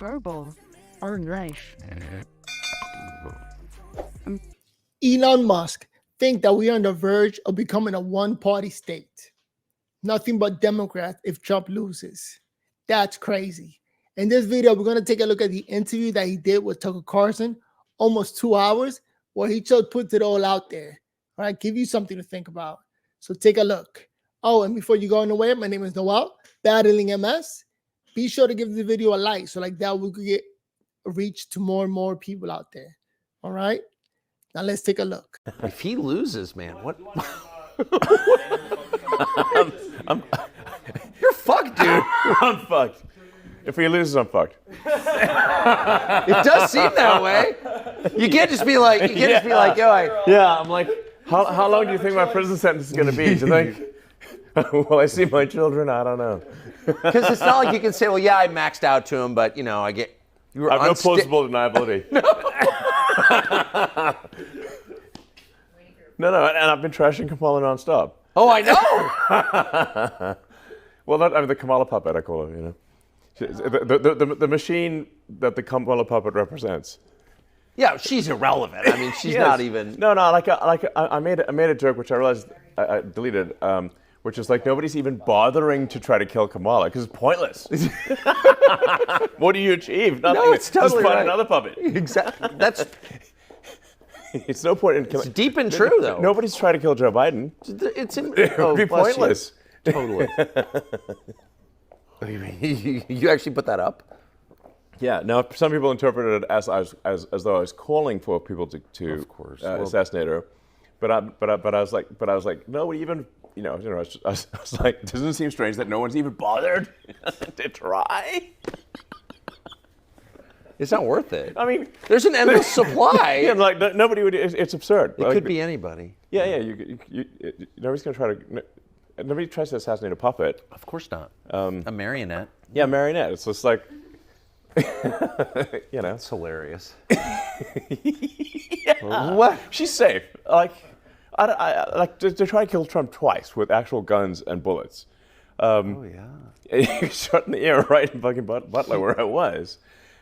verbal or life. Elon Musk think that we are on the verge of becoming a one-party state. Nothing but Democrats if Trump loses. That's crazy. In this video, we're going to take a look at the interview that he did with Tucker Carlson, almost 2 hours, where he just puts it all out there. All right, give you something to think about. So take a look. Oh, and before you go on the way, my name is Noel, battling MS. Be sure to give the video a like, so like that we could get reach to more and more people out there. All right, now let's take a look. If he loses, man, what? You're fucked, dude. I'm fucked. If he loses, I'm fucked. It does seem that way. You can't just be like, yo, Yeah, I'm like, how long do you think my prison sentence is going to be? Do you think? Will I see my children? I don't know. Because it's not like you can say, well, yeah, I maxed out to him, but, you know, I get... You were I have no plausible deniability. No, and I've been trashing Kamala nonstop. Oh, I know! Well, the Kamala puppet, I call her, you know. The machine that the Kamala puppet represents. Yeah, she's irrelevant. I mean, she's not even... No, I made a joke, which I realized I deleted, which is like, nobody's even bothering to try to kill Kamala, because it's pointless. What do you achieve? Nothing. No, it's totally Just find right. another puppet. Exactly. That's... It's no point in killing... It's deep and true, though. Nobody's trying to kill Joe Biden. It would be pointless. You. Totally. You actually put that up? Yeah. Now, some people interpreted it as though I was calling for people to of course. assassinate her, but I was like, no, even I was like, it doesn't seem strange that no one's even bothered to try. It's not worth it. I mean, there's an endless supply. Yeah, like nobody would. It's absurd. It could be anybody. Yeah. Nobody's gonna try to. Nobody tries to assassinate a puppet. Of course not. A marionette. Yeah, marionette. It's just like, It's hilarious. Yeah. What? She's safe. Like, I like to try to kill Trump twice with actual guns and bullets. Oh yeah. Shot in the ear right in fucking Butler where I was,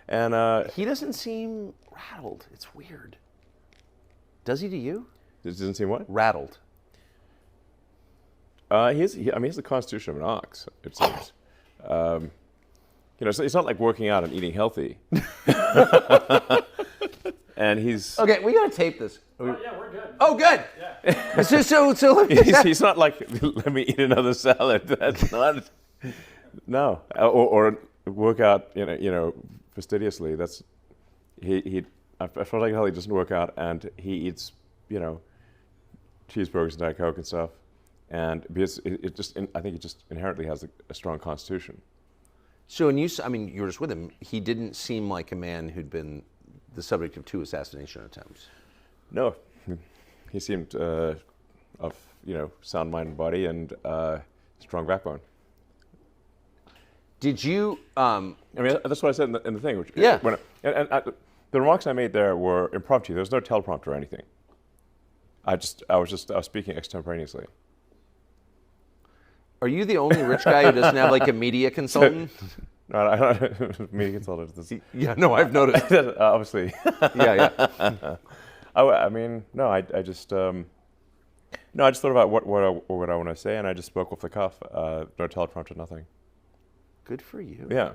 and he doesn't seem rattled. It's weird. Does he to you? It doesn't seem what? Rattled. He has the constitution of an ox, it seems. It's not like working out and eating healthy. And he's... Okay, we gotta tape this. Yeah, we're good. Oh, good. Yeah. So he's not like, let me eat another salad. That's not... No. Or work out, fastidiously. That's... I feel like hell he doesn't work out, and he eats, cheeseburgers and Diet Coke and stuff. And because I think it just inherently has a strong constitution. So when you were just with him, he didn't seem like a man who'd been the subject of 2 assassination attempts. No, he seemed of sound mind and body and strong backbone. Did you? That's what I said in the thing. Which, yeah. The remarks I made there were impromptu. There was no teleprompter or anything. I was speaking extemporaneously. Are you the only rich guy who doesn't have like a media consultant? No, media consultant. Yeah, no, I've noticed. Obviously. Yeah. I just thought about what I want to say, and I just spoke off the cuff. No teleprompter, nothing. Good for you. Yeah.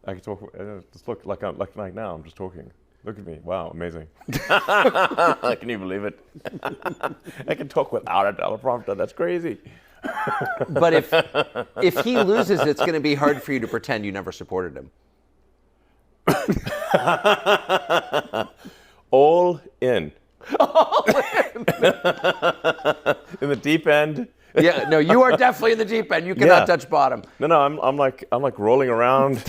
I can talk. Just look like now. I'm just talking. Look at me. Wow, amazing. Can you believe it? I can talk without a teleprompter. That's crazy. But if he loses, it's going to be hard for you to pretend you never supported him. All in. All in. In the deep end. Yeah, no, you are definitely in the deep end. You cannot touch bottom. No, I'm like rolling around.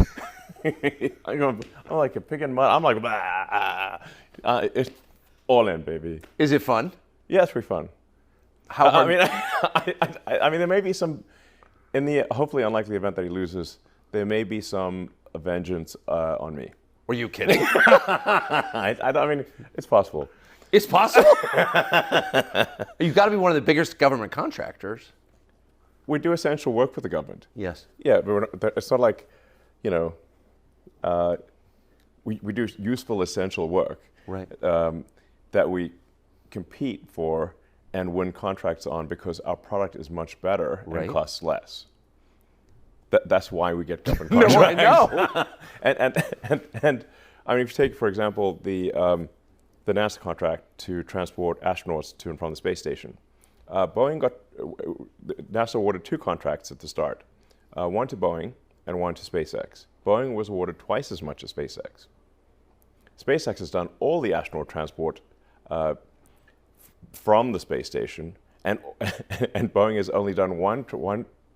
I'm like a pig in mud. I'm like, it's all in, baby. Is it fun? Yeah, it's pretty fun. How hard? I mean, there may be some, in the hopefully unlikely event that he loses, there may be some vengeance on me. Were you kidding? I mean, it's possible. It's possible? You've got to be one of the biggest government contractors. We do essential work for the government. Yes. Yeah, but it's not like, we do useful, essential work Right. that we compete for and win contracts on because our product is much better Right. and costs less. That's why we get government No, contracts. I know. And I mean, if you take, for example, the NASA contract to transport astronauts to and from the space station, NASA awarded 2 contracts at the start, one to Boeing and one to SpaceX. Boeing was awarded twice as much as SpaceX. SpaceX has done all the astronaut transport from the space station, and Boeing has only done one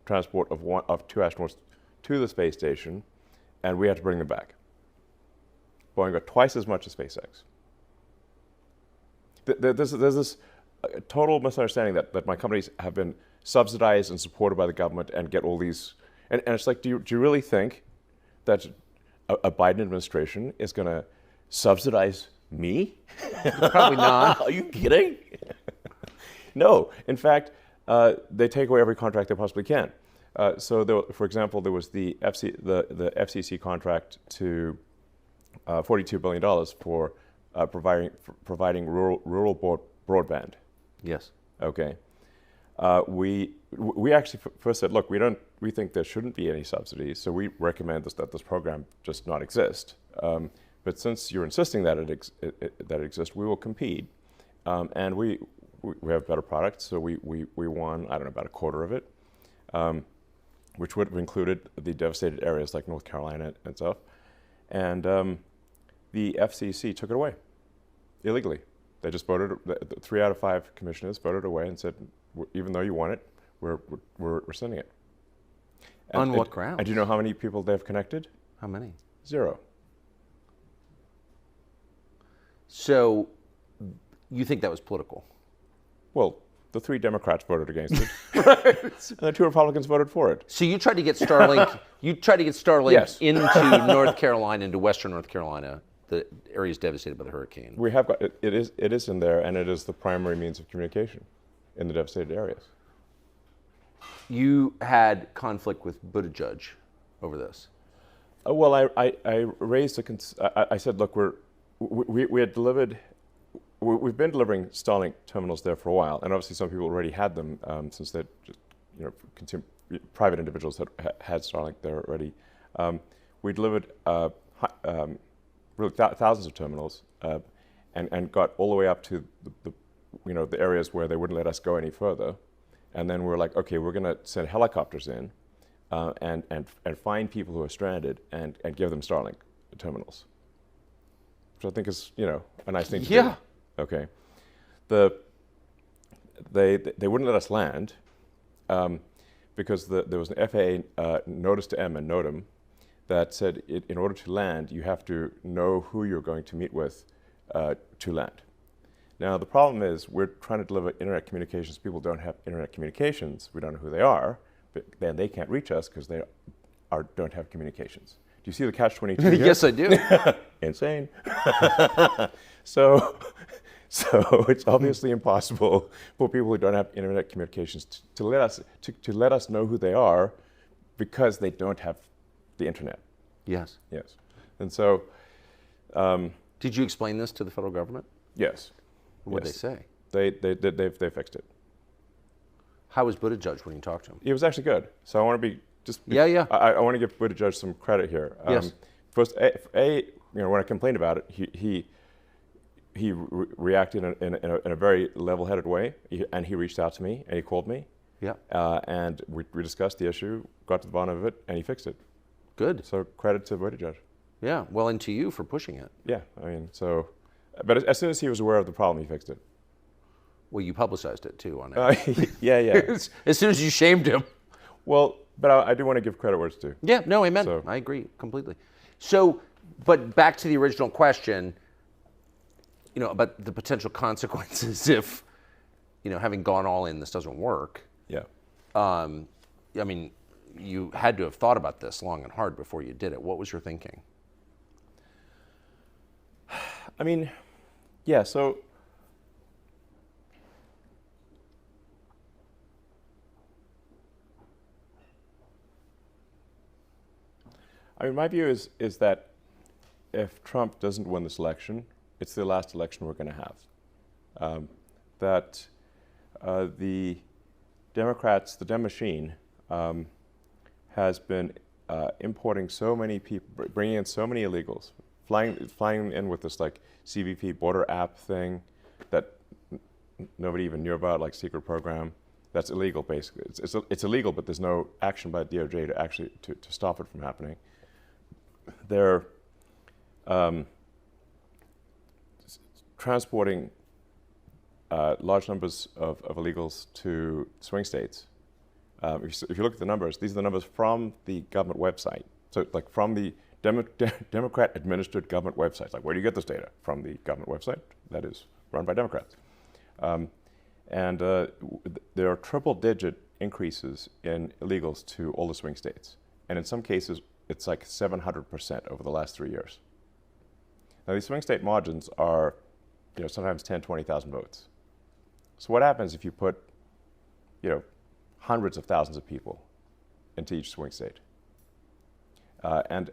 transport of 2 astronauts to the space station, and we had to bring them back. Boeing got twice as much as SpaceX. There's this total misunderstanding that my companies have been subsidized and supported by the government and get all these, and it's like, do you really think that a Biden administration is going to subsidize me? Probably not. Are you kidding? No. In fact, they take away every contract they possibly can. So, for example, there was the FCC contract to $42 billion for providing rural broadband. Yes. Okay. We actually first said, look, we think there shouldn't be any subsidies, so we recommend that this program just not exist. But since you're insisting that it exists, we will compete, and we have better products. So we won, I don't know, about a quarter of it, which would have included the devastated areas like North Carolina and stuff. And the FCC took it away illegally. They just voted. 3 out of 5 commissioners voted away and said, even though you want it, we're rescinding it. On what grounds? And do you know how many people they've connected? How many? 0. So you think that was political? Well, the 3 Democrats voted against it, right. And the 2 Republicans voted for it. So you tried to get Starlink. Yes. Into North Carolina, into Western North Carolina, the areas devastated by the hurricane. We have got it is in there, and it is the primary means of communication in the devastated areas. You had conflict with Buttigieg over this. Well, I raised I said, look, we had delivered. We've been delivering Starlink terminals there for a while, and obviously some people already had them since they just, private individuals had Starlink there already. We delivered really thousands of terminals, and got all the way up to the areas where they wouldn't let us go any further, and then we're like, okay, we're going to send helicopters in, and find people who are stranded and give them Starlink terminals, which I think is a nice thing to do. Yeah. Okay. They wouldn't let us land because there was an FAA notice to M and NOTAM that said in order to land, you have to know who you're going to meet with to land. Now, the problem is we're trying to deliver internet communications. People don't have internet communications. We don't know who they are, but then they can't reach us because they don't have communications. Do you see the catch-22 here? Yes, I do. Insane. So it's obviously impossible for people who don't have internet communications to let us know who they are because they don't have the internet. Yes. Yes. And so, did you explain this to the federal government? yes. What did Yes. they say? They fixed it. How was Buttigieg when you talked to him? It was actually good. So I want to be Yeah. I want to give Buttigieg some credit here. Yes. First, when I complained about it, he reacted in a very level-headed way, and he reached out to me and he called me. Yeah. And we discussed the issue, got to the bottom of it, and he fixed it. Good. So credit to Buttigieg. Yeah. Well, and to you for pushing it. Yeah, I mean, but as soon as he was aware of the problem, he fixed it. Well, you publicized it too on it. Yeah. As soon as you shamed him. Well, but I do want to give credit where it's due. Yeah. No, amen. So- I agree completely. So, but back to the original question, about the potential consequences if, having gone all in, this doesn't work. Yeah. I mean, you had to have thought about this long and hard before you did it. What was your thinking? I mean, yeah, so my view is that if Trump doesn't win this election, it's the last election we're going to have. That the Democrats, the Dem machine, has been importing so many people, bringing in so many illegals, flying in with this like CBP border app thing that nobody even knew about, like secret program. That's illegal, basically. It's illegal, but there's no action by the DOJ to actually to stop it from happening. They're transporting large numbers of illegals to swing states. If you look at the numbers, these are the numbers from the government website. So like from the Democrat-administered government websites. Like, where do you get this data? From the government website that is run by Democrats. And there are triple-digit increases in illegals to all the swing states. And in some cases, it's like 700% over the last 3 years. Now, these swing state margins are, sometimes 10, 20,000 votes. So what happens if you put, hundreds of thousands of people into each swing state? And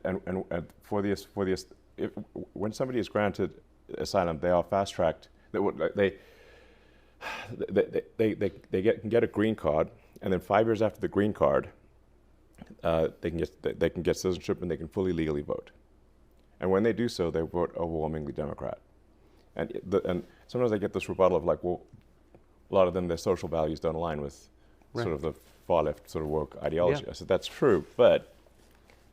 when somebody is granted asylum, they are fast-tracked. They can get a green card, and then 5 years after the green card, they can get citizenship and they can fully legally vote. And when they do so, they vote overwhelmingly Democrat. And sometimes I get this rebuttal of like, well, a lot of them, their social values don't align with sort of the far left sort of woke ideology. Yeah. I said that's true, but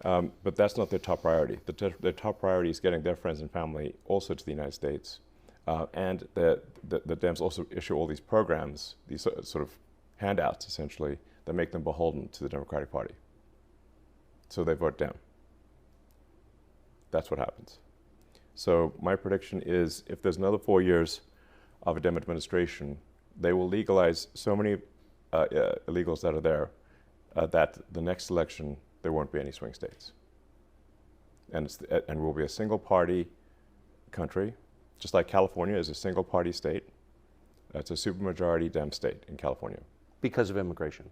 that's not their top priority. Their top priority is getting their friends and family also to the United States. And the Dems also issue all these programs, these sort of handouts, essentially, that make them beholden to the Democratic Party. So they vote Dem. That's what happens. So my prediction is, if there's another 4 years of a Dem administration, they will legalize so many illegals that are there that the next election, there won't be any swing states. And we'll be a single-party country. Just like California is a single-party state, it's a supermajority Dem state in California. Because of immigration?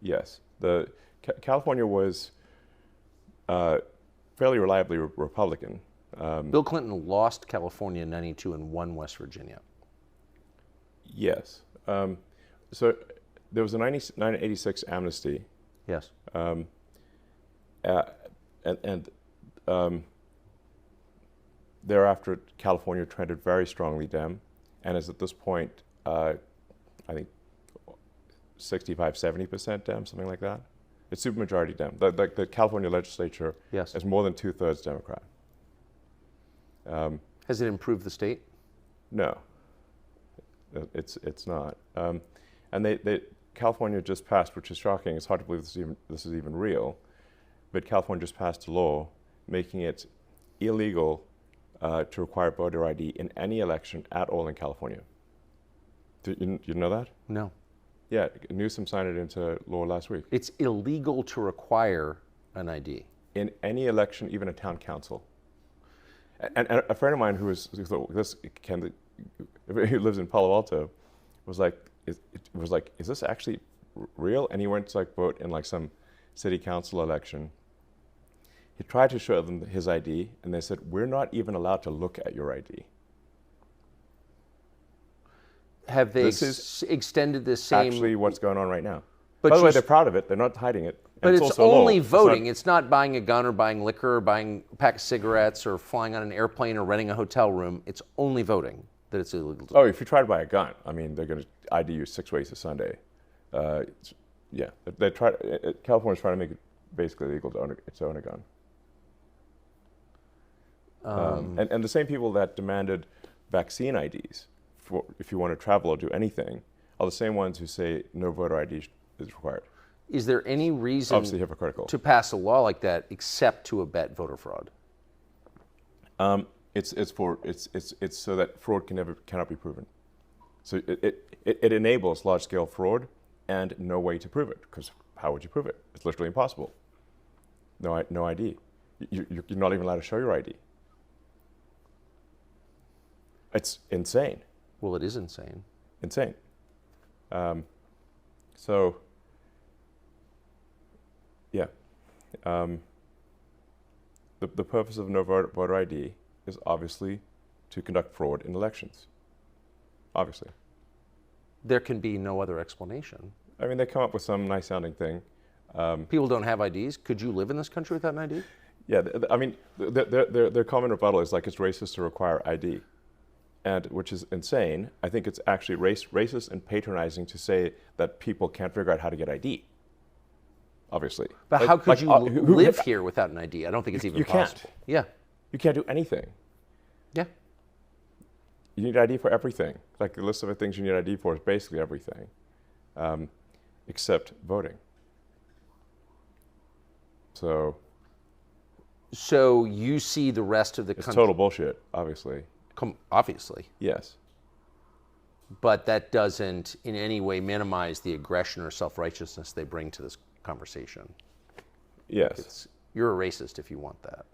Yes. California was fairly reliably Republican. Bill Clinton lost California in '92 and won West Virginia. Yes. So there was a 1986 amnesty. Yes. Thereafter, California trended very strongly Dem, and is at this point, I think, 65-70% Dem, something like that. It's supermajority Dem. The California legislature is more than 2/3 Democrat. Has it improved the state? No, it's not. And California just passed, which is shocking. It's hard to believe this is even real, but California just passed a law making it illegal to require voter ID in any election at all in California. Did you know that? No. Yeah, Newsom signed it into law last week. It's illegal to require an ID. In any election, even a town council. And a friend of mine who lives in Palo Alto was like, is this actually real? And he went to like vote in like some city council election. He tried to show them his ID, and they said, we're not even allowed to look at your ID. Have they extended the same? Actually, what's going on right now. But by the way, they're proud of it. They're not hiding it. But and it's also only law. voting. It's not buying a gun or buying liquor or buying a pack of cigarettes or flying on an airplane or renting a hotel room. It's only voting that it's illegal to do. Oh, if you try to buy a gun, I mean, they're going to ID you 6 ways a Sunday. Yeah, California's trying to make it basically illegal to own a gun. And the same people that demanded vaccine IDs if you want to travel or do anything are the same ones who say no voter ID is required. Is there any reason Obviously hypocritical. to pass a law like that except to abet voter fraud? It's so that fraud cannot be proven. So it enables large-scale fraud and no way to prove it, because how would you prove it? It's literally impossible. No ID. You're not even allowed to show your ID. It's insane. Well, it is insane. Insane. So, yeah. the purpose of no voter ID is obviously to conduct fraud in elections. Obviously. There can be no other explanation. I mean, they come up with some nice sounding thing. People don't have IDs. Could you live in this country without an ID? Yeah, I mean, their common rebuttal is like it's racist to require ID, and which is insane. I think it's actually racist and patronizing to say that people can't figure out how to get ID. Obviously. But how could you live here without an ID? I don't think it's even possible. Can't. Yeah. You can't do anything. Yeah. You need ID for everything. Like the list of things you need ID for is basically everything, except voting. So you see the rest of the country. It's total bullshit, obviously. Obviously. Yes. But that doesn't in any way minimize the aggression or self-righteousness they bring to this conversation. Yes. You're a racist if you want that.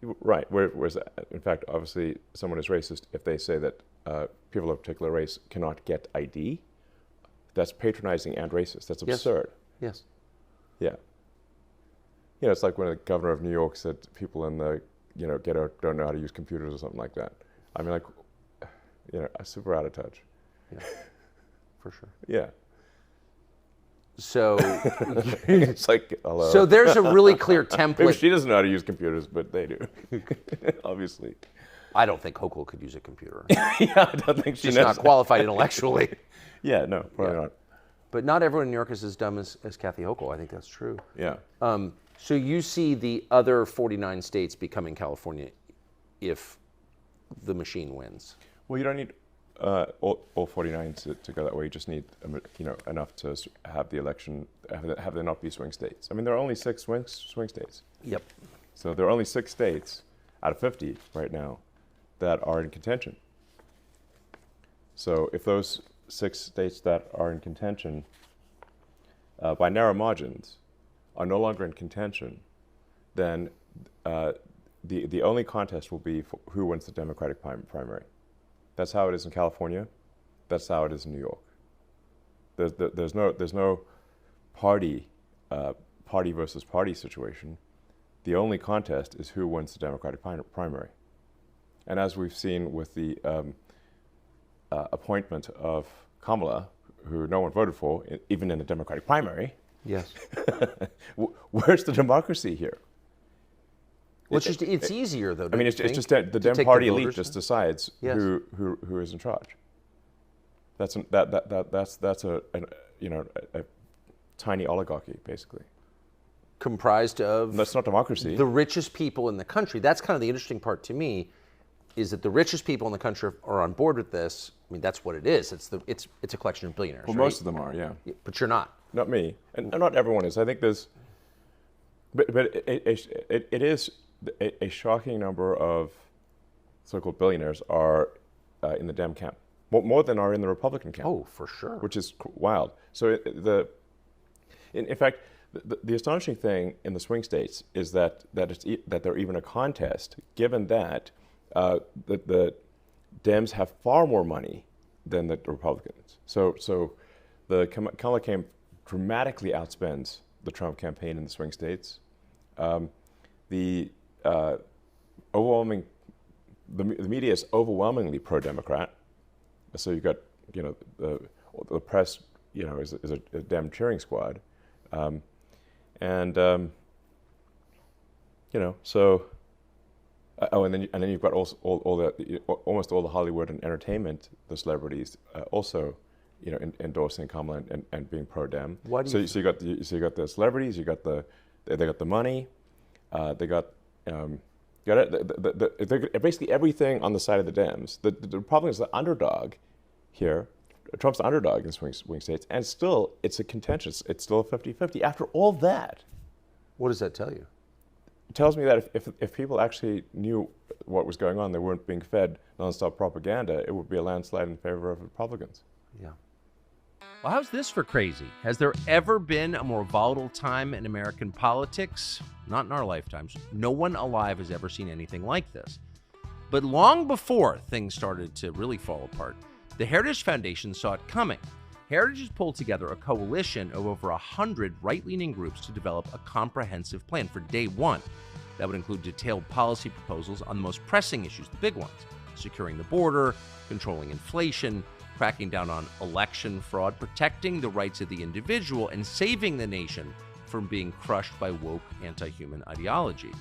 Right. Whereas, in fact, obviously, someone is racist if they say that people of a particular race cannot get ID. That's patronizing and racist. That's absurd. Yes. Yeah. You know, it's like when the governor of New York said people in the, ghetto don't know how to use computers or something like that. I mean, like, super out of touch. Yeah, for sure. Yeah. So it's like, hello. So there's a really clear template. Maybe she doesn't know how to use computers, but they do, obviously. I don't think Hochul could use a computer. Yeah, I don't think she's not qualified intellectually. Yeah, no, probably not. But not everyone in New York is as dumb as Kathy Hochul. I think that's true. Yeah. So you see the other 49 states becoming California if the machine wins. Well, you don't need all 49 to go that way. You just need enough to have the election, have there not be swing states. I mean, there are only 6 swing states. Yep. So there are only 6 states out of 50 right now that are in contention. So if those 6 states that are in contention by narrow margins are no longer in contention, then the only contest will be for who wins the Democratic primary. That's how it is in California. That's how it is in New York. There's no party versus party situation. The only contest is who wins the Democratic primary. And as we've seen with the appointment of Kamala, who no one voted for, even in the Democratic primary. Yes. Where's the democracy here? Well, it's easier though. I mean, it's just that the Dem Party elite just decides who is in charge. That's a tiny oligarchy, basically. Comprised of. That's not democracy. The richest people in the country. That's kind of the interesting part to me, is that the richest people in the country are on board with this. I mean, that's what it is. It's a collection of billionaires. Well, right? most of them are, yeah. But you're not. Not me, and not everyone is. I think there's, but it is a shocking number of so-called billionaires are in the Dem camp, more than are in the Republican camp. Oh, for sure. Which is wild. So in fact, the astonishing thing in the swing states is that they're even a contest, given that the Dems have far more money than the Republicans. So the Kamala camp dramatically outspends the Trump campaign in the swing states. The media is overwhelmingly pro-Democrat. So you've got the press is a Dem cheering squad, so. And then you've got almost all the Hollywood and entertainment, the celebrities also, endorsing Kamala and being pro-Dem. So you got the celebrities, they got the money, they got basically everything on the side of the Dems. The Republicans are the underdog here. Trump's the underdog in swing states, and still it's a contentious. It's still a 50-50 after all that. What does that tell you? It tells me that if people actually knew what was going on, they weren't being fed nonstop propaganda, it would be a landslide in favor of Republicans. Yeah. Well, how's this for crazy? Has there ever been a more volatile time in American politics? Not in our lifetimes. No one alive has ever seen anything like this. But long before things started to really fall apart, the Heritage Foundation saw it coming. Heritage has pulled together a coalition of over 100 right-leaning groups to develop a comprehensive plan for day one. That would include detailed policy proposals on the most pressing issues, the big ones: securing the border, controlling inflation, cracking down on election fraud, protecting the rights of the individual, and saving the nation from being crushed by woke anti-human ideology.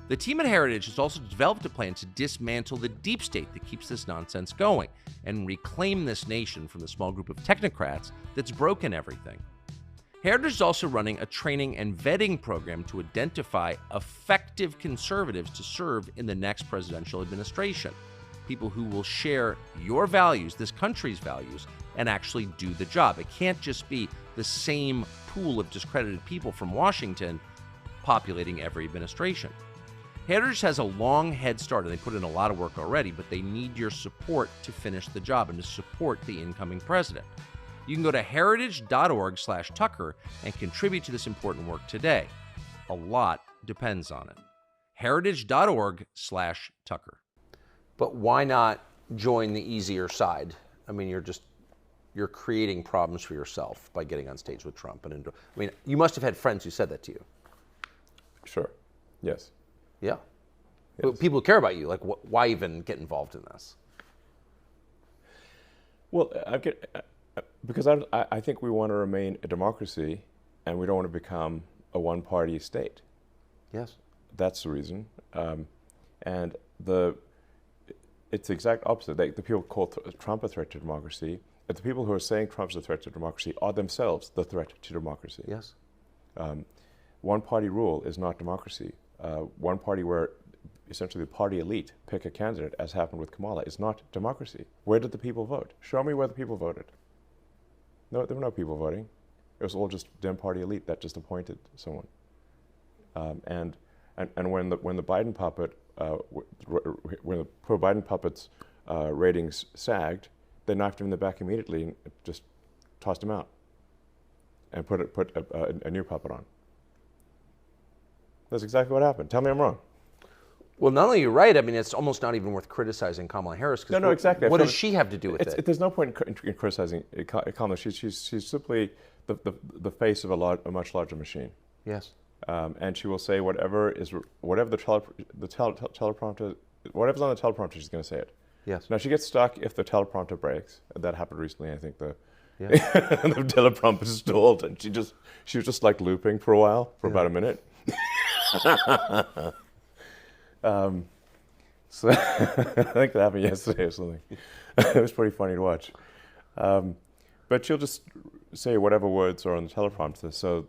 The team at Heritage has also developed a plan to dismantle the deep state that keeps this nonsense going and reclaim this nation from the small group of technocrats that's broken everything. Heritage is also running a training and vetting program to identify effective conservatives to serve in the next presidential administration. People who will share your values, this country's values, and actually do the job. It can't just be the same pool of discredited people from Washington populating every administration. Heritage has a long head start, and they put in a lot of work already, but they need your support to finish the job and to support the incoming president. You can go to heritage.org/Tucker and contribute to this important work today. A lot depends on it. heritage.org/Tucker. But why not join the easier side? I mean, you're creating problems for yourself by getting on stage with Trump. I mean, you must have had friends who said that to you. Sure. Yes. Yeah. Yes. But people who care about you, like, why even get involved in this? Well, because I think we want to remain a democracy, and we don't want to become a one-party state. Yes. That's the reason. And it's the exact opposite. The people call Trump a threat to democracy. But the people who are saying Trump's a threat to democracy are themselves the threat to democracy. Yes. One-party rule is not democracy. One party where essentially the party elite pick a candidate, as happened with Kamala, is not democracy. Where did the people vote? Show me where the people voted. No, there were no people voting. It was all just Dem party elite that just appointed someone. And when the Biden puppet, when the pro-Biden puppet's ratings sagged, they knocked him in the back immediately and just tossed him out and put a new puppet on. That's exactly what happened. Tell me I'm wrong. Well, not only are you right, I mean, it's almost not even worth criticizing Kamala Harris. No, exactly. What does she have to do with it? There's no point in criticizing Kamala. She's simply the face of a much larger machine. Yes. And she will say whatever the teleprompter, whatever's on the teleprompter, she's going to say it. Yes. Now she gets stuck if the teleprompter breaks. That happened recently. I think the Yeah. the teleprompter stalled, and she was just like looping for a while, for about a minute. So I think that happened yesterday or something. It was pretty funny to watch. But she'll just say whatever words are on the teleprompter. So,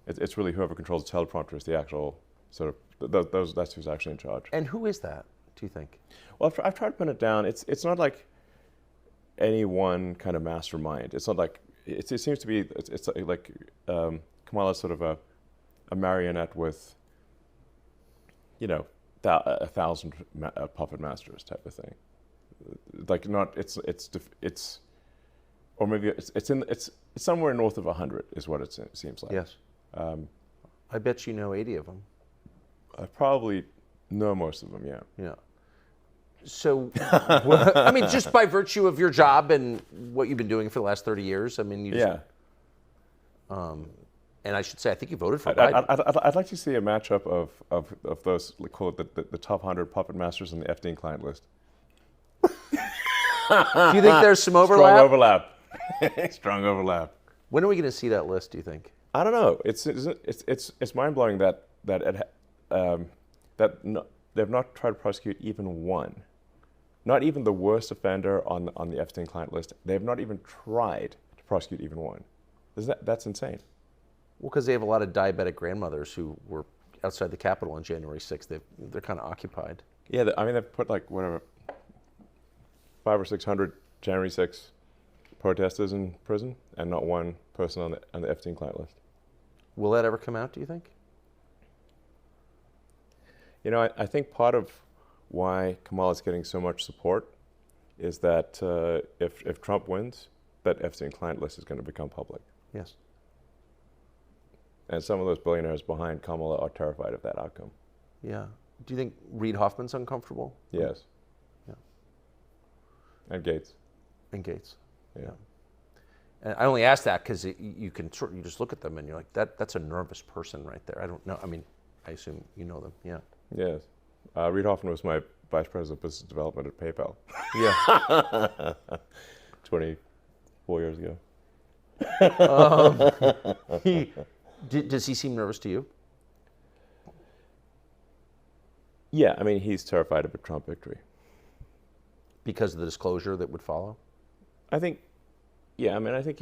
it's really whoever controls the teleprompter is the actual sort of, that's who's actually in charge. And who is that, do you think? Well, I've tried to pin it down. It's not like any one kind of mastermind. It's not like, it seems to be, it's like Kamala's sort of a marionette with, 1,000 puppet masters type of thing. Like not, or maybe it's somewhere north of 100 is what it seems like. Yes. I bet you know 80 of them. I probably know most of them, yeah. Yeah. So, I mean, just by virtue of your job and what you've been doing for the last 30 years, I mean, you just, and I should say, I think you voted for Biden. I'd like to see a matchup of those, call it the top 100 puppet masters on the Epstein client list. Do you think there's some overlap? Strong overlap. Strong overlap. When are we going to see that list, do you think? I don't know. It's mind blowing that they've not tried to prosecute even one, not even the worst offender on the Epstein client list. They've not even tried to prosecute even one. That's insane. Well, because they have a lot of diabetic grandmothers who were outside the Capitol on January 6th. They're kind of occupied. Yeah, they've put like whatever 500 or 600 January 6th protesters in prison, and not one person on the Epstein client list. Will that ever come out, do you think? I think part of why Kamala's getting so much support is that if Trump wins, that Epstein client list is going to become public. Yes. And some of those billionaires behind Kamala are terrified of that outcome. Yeah. Do you think Reid Hoffman's uncomfortable? Yes. Yeah. And Gates. And Gates. Yeah. And I only ask that because you just look at them and you're like, that's a nervous person right there. I don't know. I mean, I assume you know them. Yeah. Yes. Reid Hoffman was my vice president of business development at PayPal. Yeah. 24 years ago. Does he seem nervous to you? Yeah, I mean, he's terrified of a Trump victory. Because of the disclosure that would follow? I think, yeah, I mean, I think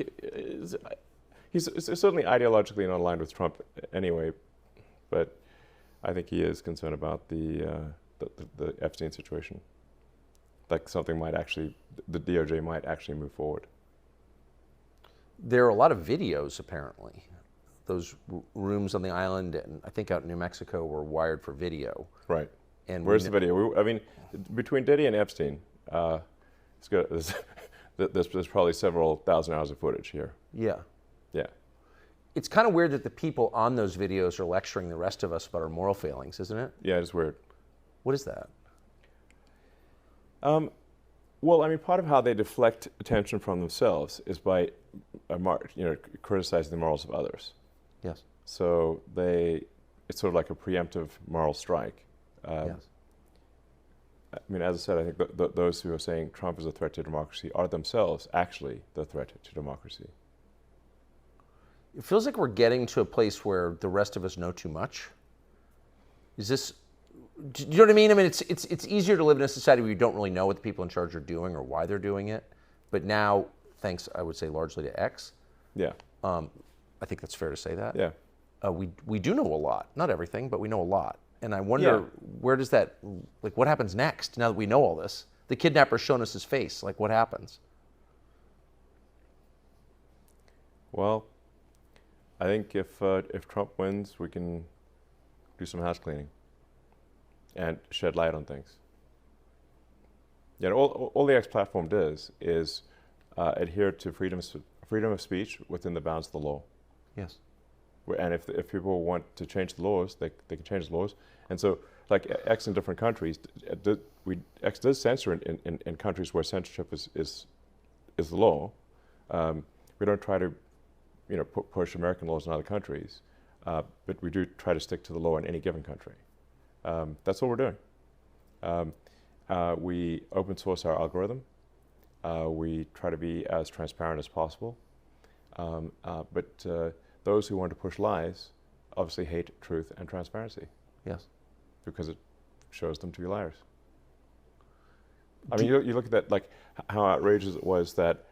he's certainly ideologically not aligned with Trump anyway, but I think he is concerned about the Epstein situation. Like something might actually, the DOJ might actually move forward. There are a lot of videos, apparently. Those rooms on the island, and I think out in New Mexico, were wired for video. Right. And where's the video? I mean, between Diddy and Epstein, it's good. There's probably several thousand hours of footage here. Yeah. Yeah. It's kind of weird that the people on those videos are lecturing the rest of us about our moral failings, isn't it? Yeah, it's weird. What is that? Well, I mean, part of how they deflect attention from themselves is by, criticizing the morals of others. Yes. So it's sort of like a preemptive moral strike. Yes. I mean, as I said, I think those who are saying Trump is a threat to democracy are themselves actually the threat to democracy. It feels like we're getting to a place where the rest of us know too much. Is this, do you know what I mean? I mean, it's easier to live in a society where you don't really know what the people in charge are doing or why they're doing it. But now, thanks, I would say, largely to X. Yeah. I think that's fair to say that. Yeah. We do know a lot. Not everything, but we know a lot. And I wonder, where does that, like, what happens next now that we know all this? The kidnapper's shown us his face. Like, what happens? Well, I think if Trump wins, we can do some house cleaning and shed light on things. Yeah, all the X platform does is adhere to freedom of speech within the bounds of the law. Yes. And if people want to change the laws, they can change the laws. And so, like X in different countries, X does censor in countries where censorship is the law. We don't try to, push American laws in other countries, but we do try to stick to the law in any given country. That's what we're doing. We open source our algorithm. We try to be as transparent as possible. But those who want to push lies obviously hate truth and transparency. Yes. Because it shows them to be liars. I mean, you look at that, like how outrageous it was that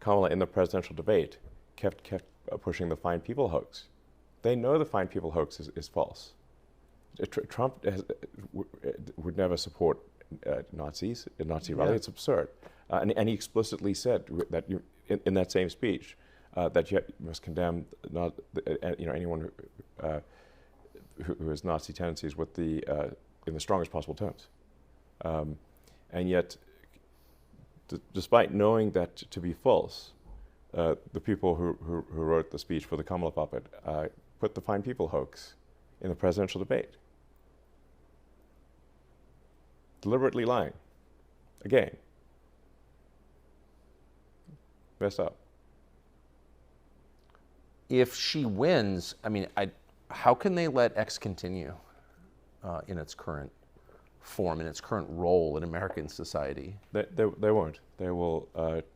Kamala in the presidential debate kept pushing the Fine People hoax. They know the Fine People hoax is false. Trump would never support Nazis, a Nazi rally. It's absurd. And he explicitly said that in that same speech that you must condemn anyone who has Nazi tendencies with in the strongest possible terms. And yet, despite knowing that to be false, the people who wrote the speech for the Kamala puppet put the Fine People hoax in the presidential debate. Deliberately lying. Again. Messed up. If she wins, I mean, how can they let X continue in its current form, in its current role in American society? They won't. They will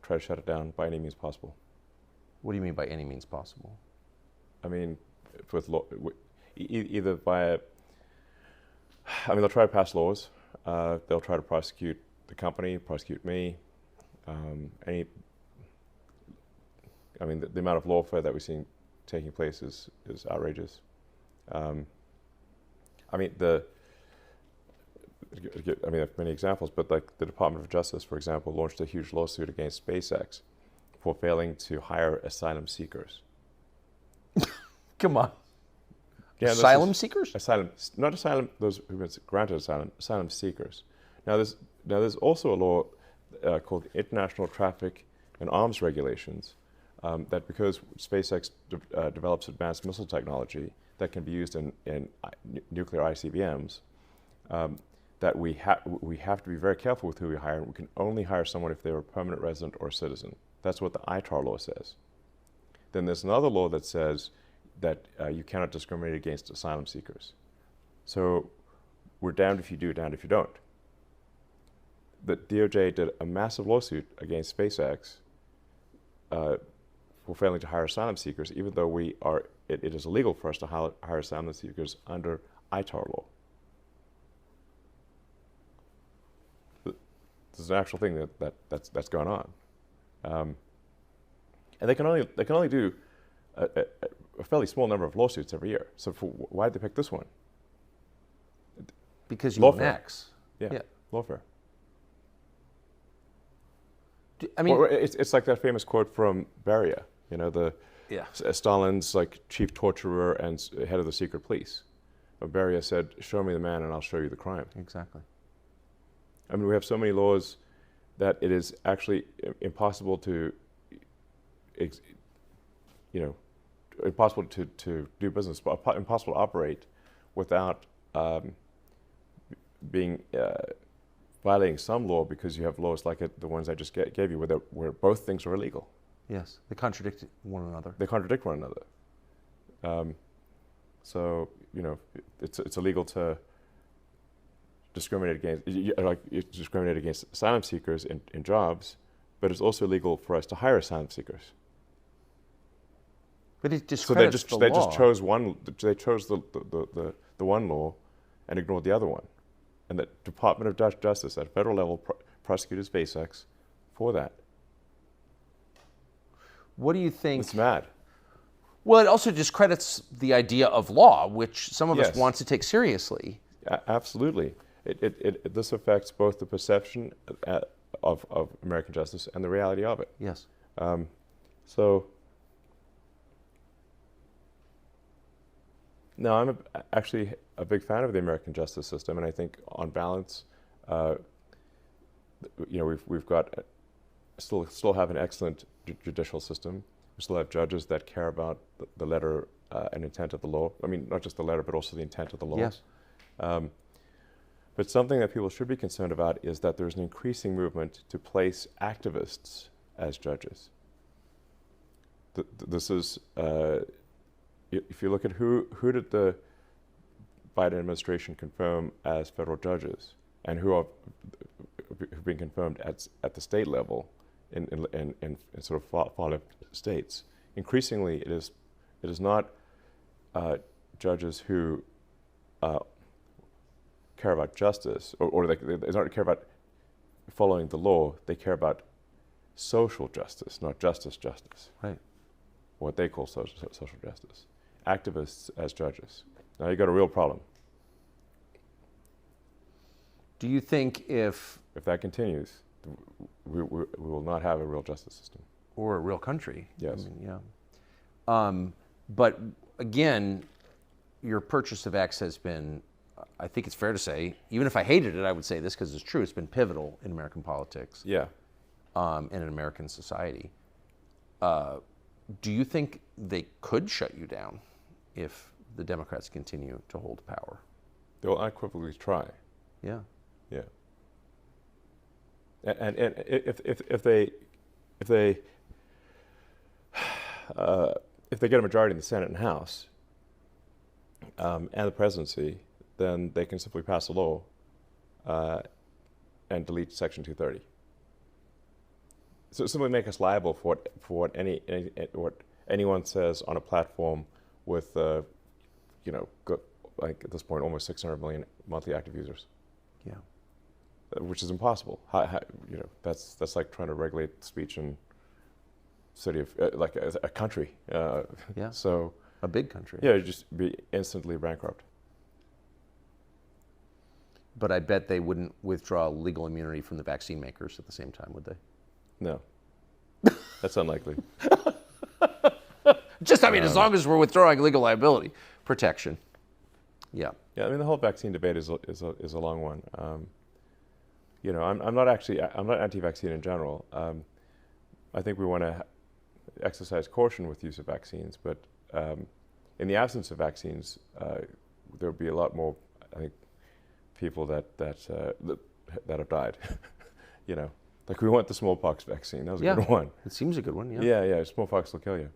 try to shut it down by any means possible. What do you mean by any means possible? I mean, either by they'll try to pass laws. They'll try to prosecute the company, prosecute me. The amount of lawfare that we're seeing taking place is outrageous. There are many examples, but like the Department of Justice, for example, launched a huge lawsuit against SpaceX for failing to hire asylum seekers. Come on. Yeah, asylum seekers? Not asylum, those who've been granted asylum seekers. Now there's also a law called International Traffic and Arms Regulations that because SpaceX develops advanced missile technology that can be used in nuclear ICBMs, that we have to be very careful with who we hire. We can only hire someone if they're a permanent resident or a citizen. That's what the ITAR law says. Then there's another law that says that you cannot discriminate against asylum seekers. So we're damned if you do, damned if you don't. The DOJ did a massive lawsuit against SpaceX for failing to hire asylum seekers, even though it is illegal for us to hire asylum seekers under ITAR law. This is an actual thing that's going on, and they can only do a fairly small number of lawsuits every year. So why did they pick this one? Because you own X. Yeah, lawfare. I mean, or it's like that famous quote from Beria. You know, Stalin's like chief torturer and head of the secret police. Beria said, "Show me the man, and I'll show you the crime." Exactly. I mean, we have so many laws that it is actually impossible to, impossible to do business, impossible to operate without violating some law, because you have laws like the ones I just gave you, where both things are illegal. Yes, they contradict one another. They contradict one another. So it's illegal to discriminate against asylum seekers in jobs, but it's also illegal for us to hire asylum seekers. But it discredits the law. They just chose one. They chose the one law and ignored the other one, and the Department of Justice at federal level prosecuted SpaceX for that. What do you think? It's mad. Well, it also discredits the idea of law, which some of us Yes. want to take seriously. Absolutely. This affects both the perception of American justice and the reality of it. Yes. So, no, I'm actually a big fan of the American justice system, and I think, on balance, we've got still have an excellent judicial system. We still have judges that care about the letter and intent of the law. I mean, not just the letter, but also the intent of the law. Yes. But something that people should be concerned about is that there's an increasing movement to place activists as judges. This is, if you look at who did the Biden administration confirm as federal judges, and who've been confirmed at the state level in sort of far left states, increasingly it is not judges who care about justice, or they don't care about following the law. They care about social justice, not justice. Right. What they call social justice. Activists as judges. Now you got a real problem. Do you think if that continues, we will not have a real justice system or a real country? Yes. I mean, yeah. But again, your purchase of X has been, I think it's fair to say, even if I hated it, I would say this because it's true, it's been pivotal in American politics. Yeah. And in American society. Do you think they could shut you down if the Democrats continue to hold power? They'll unequivocally try. Yeah. Yeah. And if they get a majority in the Senate and House and the presidency, then they can simply pass a law and delete Section 230. So simply make us liable for what anyone says on a platform with like at this point almost 600 million monthly active users. Yeah. Which is impossible. That's like trying to regulate speech in city of like a country. Yeah. So a big country. Yeah, you'd just be instantly bankrupt. But I bet they wouldn't withdraw legal immunity from the vaccine makers at the same time, would they? No. That's unlikely. Just, I mean, as long as we're withdrawing legal liability protection. Yeah. Yeah, I mean, the whole vaccine debate is a long one. I'm not anti-vaccine in general. I think we want to exercise caution with use of vaccines, but in the absence of vaccines, there would be a lot more, I think, people that have died. Like we want the smallpox vaccine. That was a good one. It seems a good one. Yeah. Smallpox will kill you.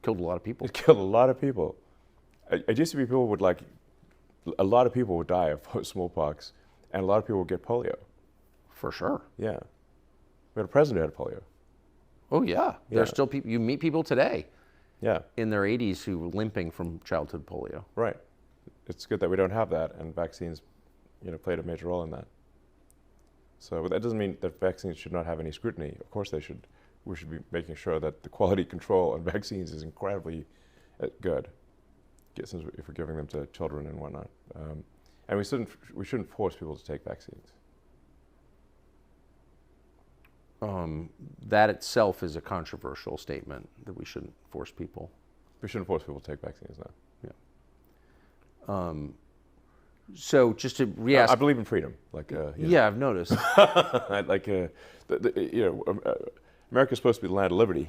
Killed a lot of people. It killed a lot of people. It used to be people would a lot of people would die of smallpox, and a lot of people would get polio. For sure. Yeah. We had a president who had polio. Oh yeah. There's still people. You meet people today. Yeah. In their 80s who were limping from childhood polio. Right. It's good that we don't have that, and vaccines, played a major role in that. So that doesn't mean that vaccines should not have any scrutiny. Of course they should. We should be making sure that the quality control on vaccines is incredibly good, since if we're giving them to children and whatnot. And we shouldn't force people to take vaccines. That itself is a controversial statement that we shouldn't force people. We shouldn't force people to take vaccines now. Yeah. So just to re-ask, I believe in freedom. Yeah, I've noticed. America's supposed to be the land of liberty.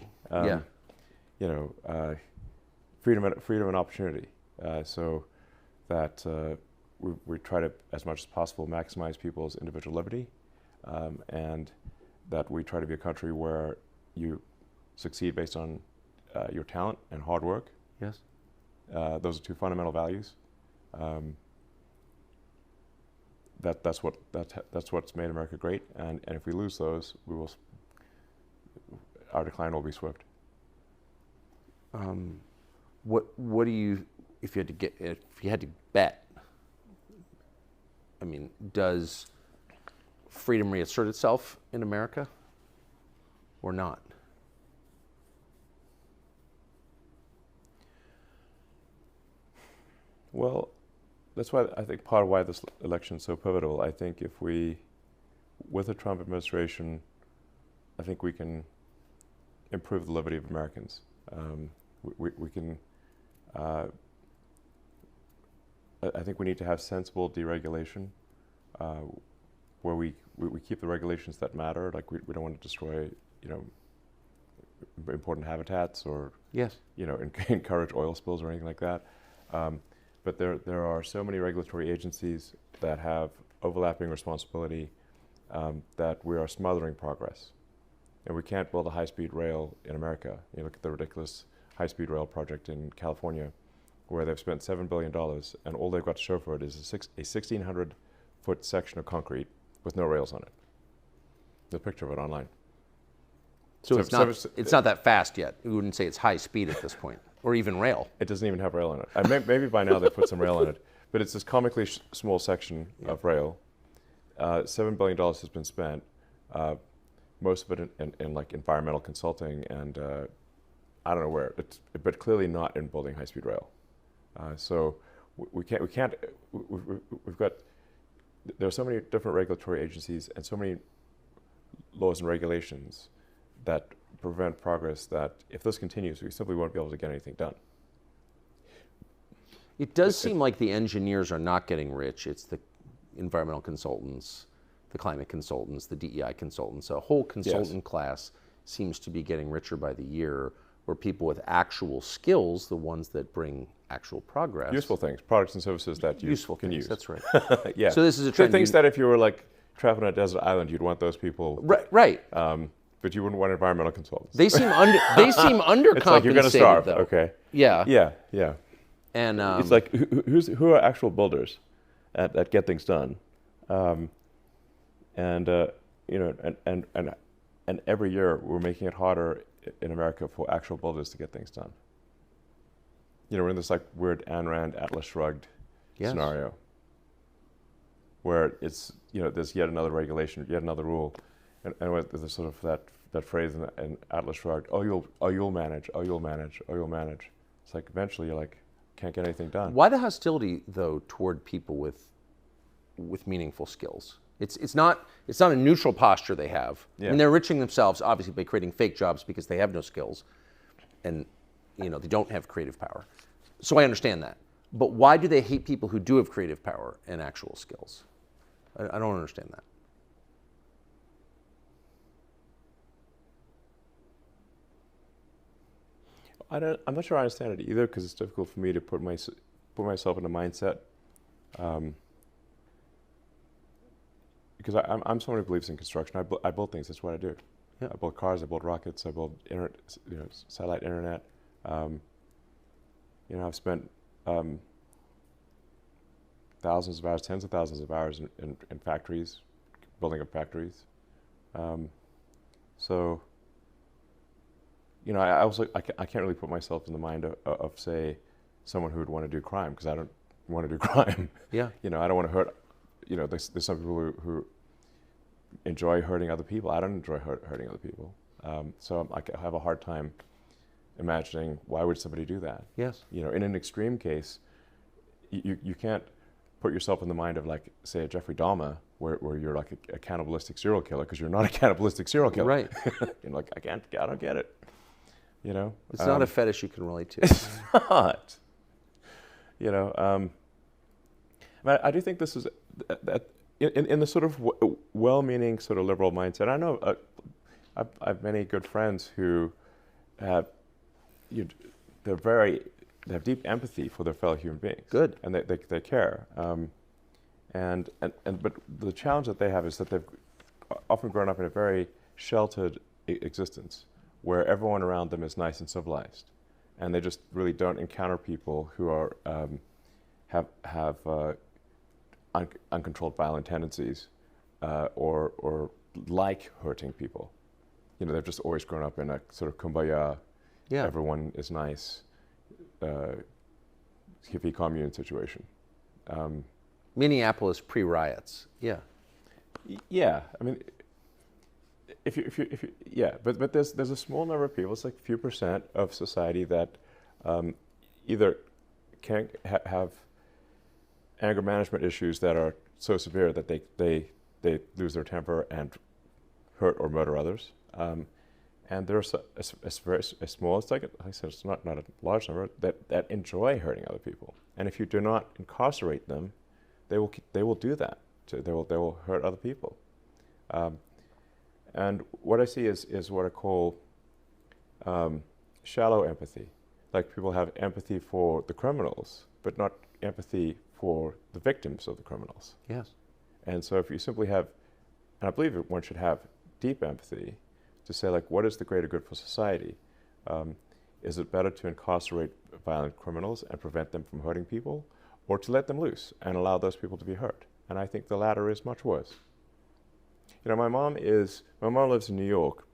Freedom and opportunity. So that we try to, as much as possible, maximize people's individual liberty, and that we try to be a country where you succeed based on your talent and hard work. Yes. Those are two fundamental values. That's what's made America great, and if we lose those, our decline will be swift. What do you, if you had to bet? I mean, does freedom reassert itself in America, or not? Well, that's why I think part of why this election is so pivotal. I think if we, with the Trump administration, I think we can improve the liberty of Americans. We can. I think we need to have sensible deregulation, where we keep the regulations that matter. Like we don't want to destroy, important habitats or encourage oil spills or anything like that. But there are so many regulatory agencies that have overlapping responsibility that we are smothering progress. And we can't build a high-speed rail in America. You look at the ridiculous high-speed rail project in California, where they've spent $7 billion, and all they've got to show for it is a 1,600-foot section of concrete with no rails on it. There's a picture of it online. So it's not that fast yet. We wouldn't say it's high speed at this point, or even rail. It doesn't even have rail on it. Maybe by now they've put some rail on it, but it's this comically small section of rail. $7 billion has been spent, most of it in like environmental consulting and I don't know where, but clearly not in building high-speed rail. So we've got, there are so many different regulatory agencies and so many laws and regulations that prevent progress that if this continues, we simply won't be able to get anything done. It does seem like the engineers are not getting rich. It's the environmental consultants, the climate consultants, the DEI consultants. A whole consultant class seems to be getting richer by the year, where people with actual skills, the ones that bring actual progress. Useful things, products and services that you can use. That's right. Yeah. So this is a trend. Things that if you were like traveling on a desert island, you'd want those people. Right. But you wouldn't want environmental consultants. They seem undercompensated. It's like you're going to starve. Though. Okay. Yeah. And it's like who are actual builders that get things done, and every year we're making it harder in America for actual builders to get things done. We're in this like weird Ayn Rand Atlas Shrugged scenario, where it's there's yet another regulation, yet another rule, and there's sort of that phrase in Atlas Shrugged, you'll manage. It's like eventually you're like, can't get anything done. Why the hostility though toward people with meaningful skills? It's not a neutral posture they have. Yeah. And they're enriching themselves obviously by creating fake jobs because they have no skills, and they don't have creative power. So I understand that. But why do they hate people who do have creative power and actual skills? I don't understand that. I'm not sure I understand it either, because it's difficult for me to put myself in a mindset. because I'm someone who believes in construction. I build things. That's what I do. Yeah. I build cars. I build rockets. I build satellite internet. I've spent thousands of hours, tens of thousands of hours in factories, building up factories. So, I can't really put myself in the mind of say, someone who would want to do crime, because I don't want to do crime. Yeah. I don't want to hurt. There's some people who enjoy hurting other people. I don't enjoy hurting other people. So I have a hard time imagining why would somebody do that. Yes. In an extreme case, you can't put yourself in the mind of, like, say, a Jeffrey Dahmer, where you're like a cannibalistic serial killer, because you're not a cannibalistic serial killer. Right. I don't get it. It's not a fetish you can relate to. It's not. I do think this is in the sort of well-meaning sort of liberal mindset. I know I have many good friends who have they have deep empathy for their fellow human beings. Good. And they care. But the challenge that they have is that they've often grown up in a very sheltered existence, where everyone around them is nice and civilized, and they just really don't encounter people who are have uncontrolled violent tendencies, or like hurting people. They've just always grown up in a sort of kumbaya, everyone is nice, hippie commune situation. Minneapolis pre-riots. Yeah. Yeah, I mean, if you but there's a small number of people, it's like a few percent of society that either can't have anger management issues that are so severe that they lose their temper and hurt or murder others. And there's a small, it's like I said, it's not a large number that enjoy hurting other people. And if you do not incarcerate them, they will do that. They will hurt other people. And what I see is what I call shallow empathy. Like, people have empathy for the criminals, but not empathy for the victims of the criminals. Yes. And so if you simply have, and I believe one should have deep empathy to say, like, what is the greater good for society? Is it better to incarcerate violent criminals and prevent them from hurting people, or to let them loose and allow those people to be hurt? And I think the latter is much worse. My mom lives in New York,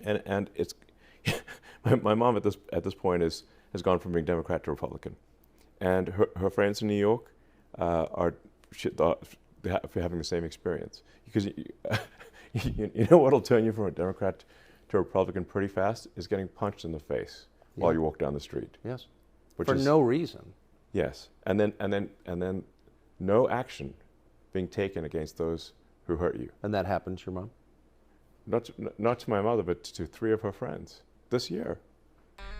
and it's my mom at this point has gone from being Democrat to Republican, and her friends in New York are having the same experience, because you know what'll turn you from a Democrat to a Republican pretty fast is getting punched in the face while you walk down the street. Yes. For no reason. Yes, and then no action being taken against those who hurt you. And that happened to your mom? Not to my mother, but to 3 of her friends this year.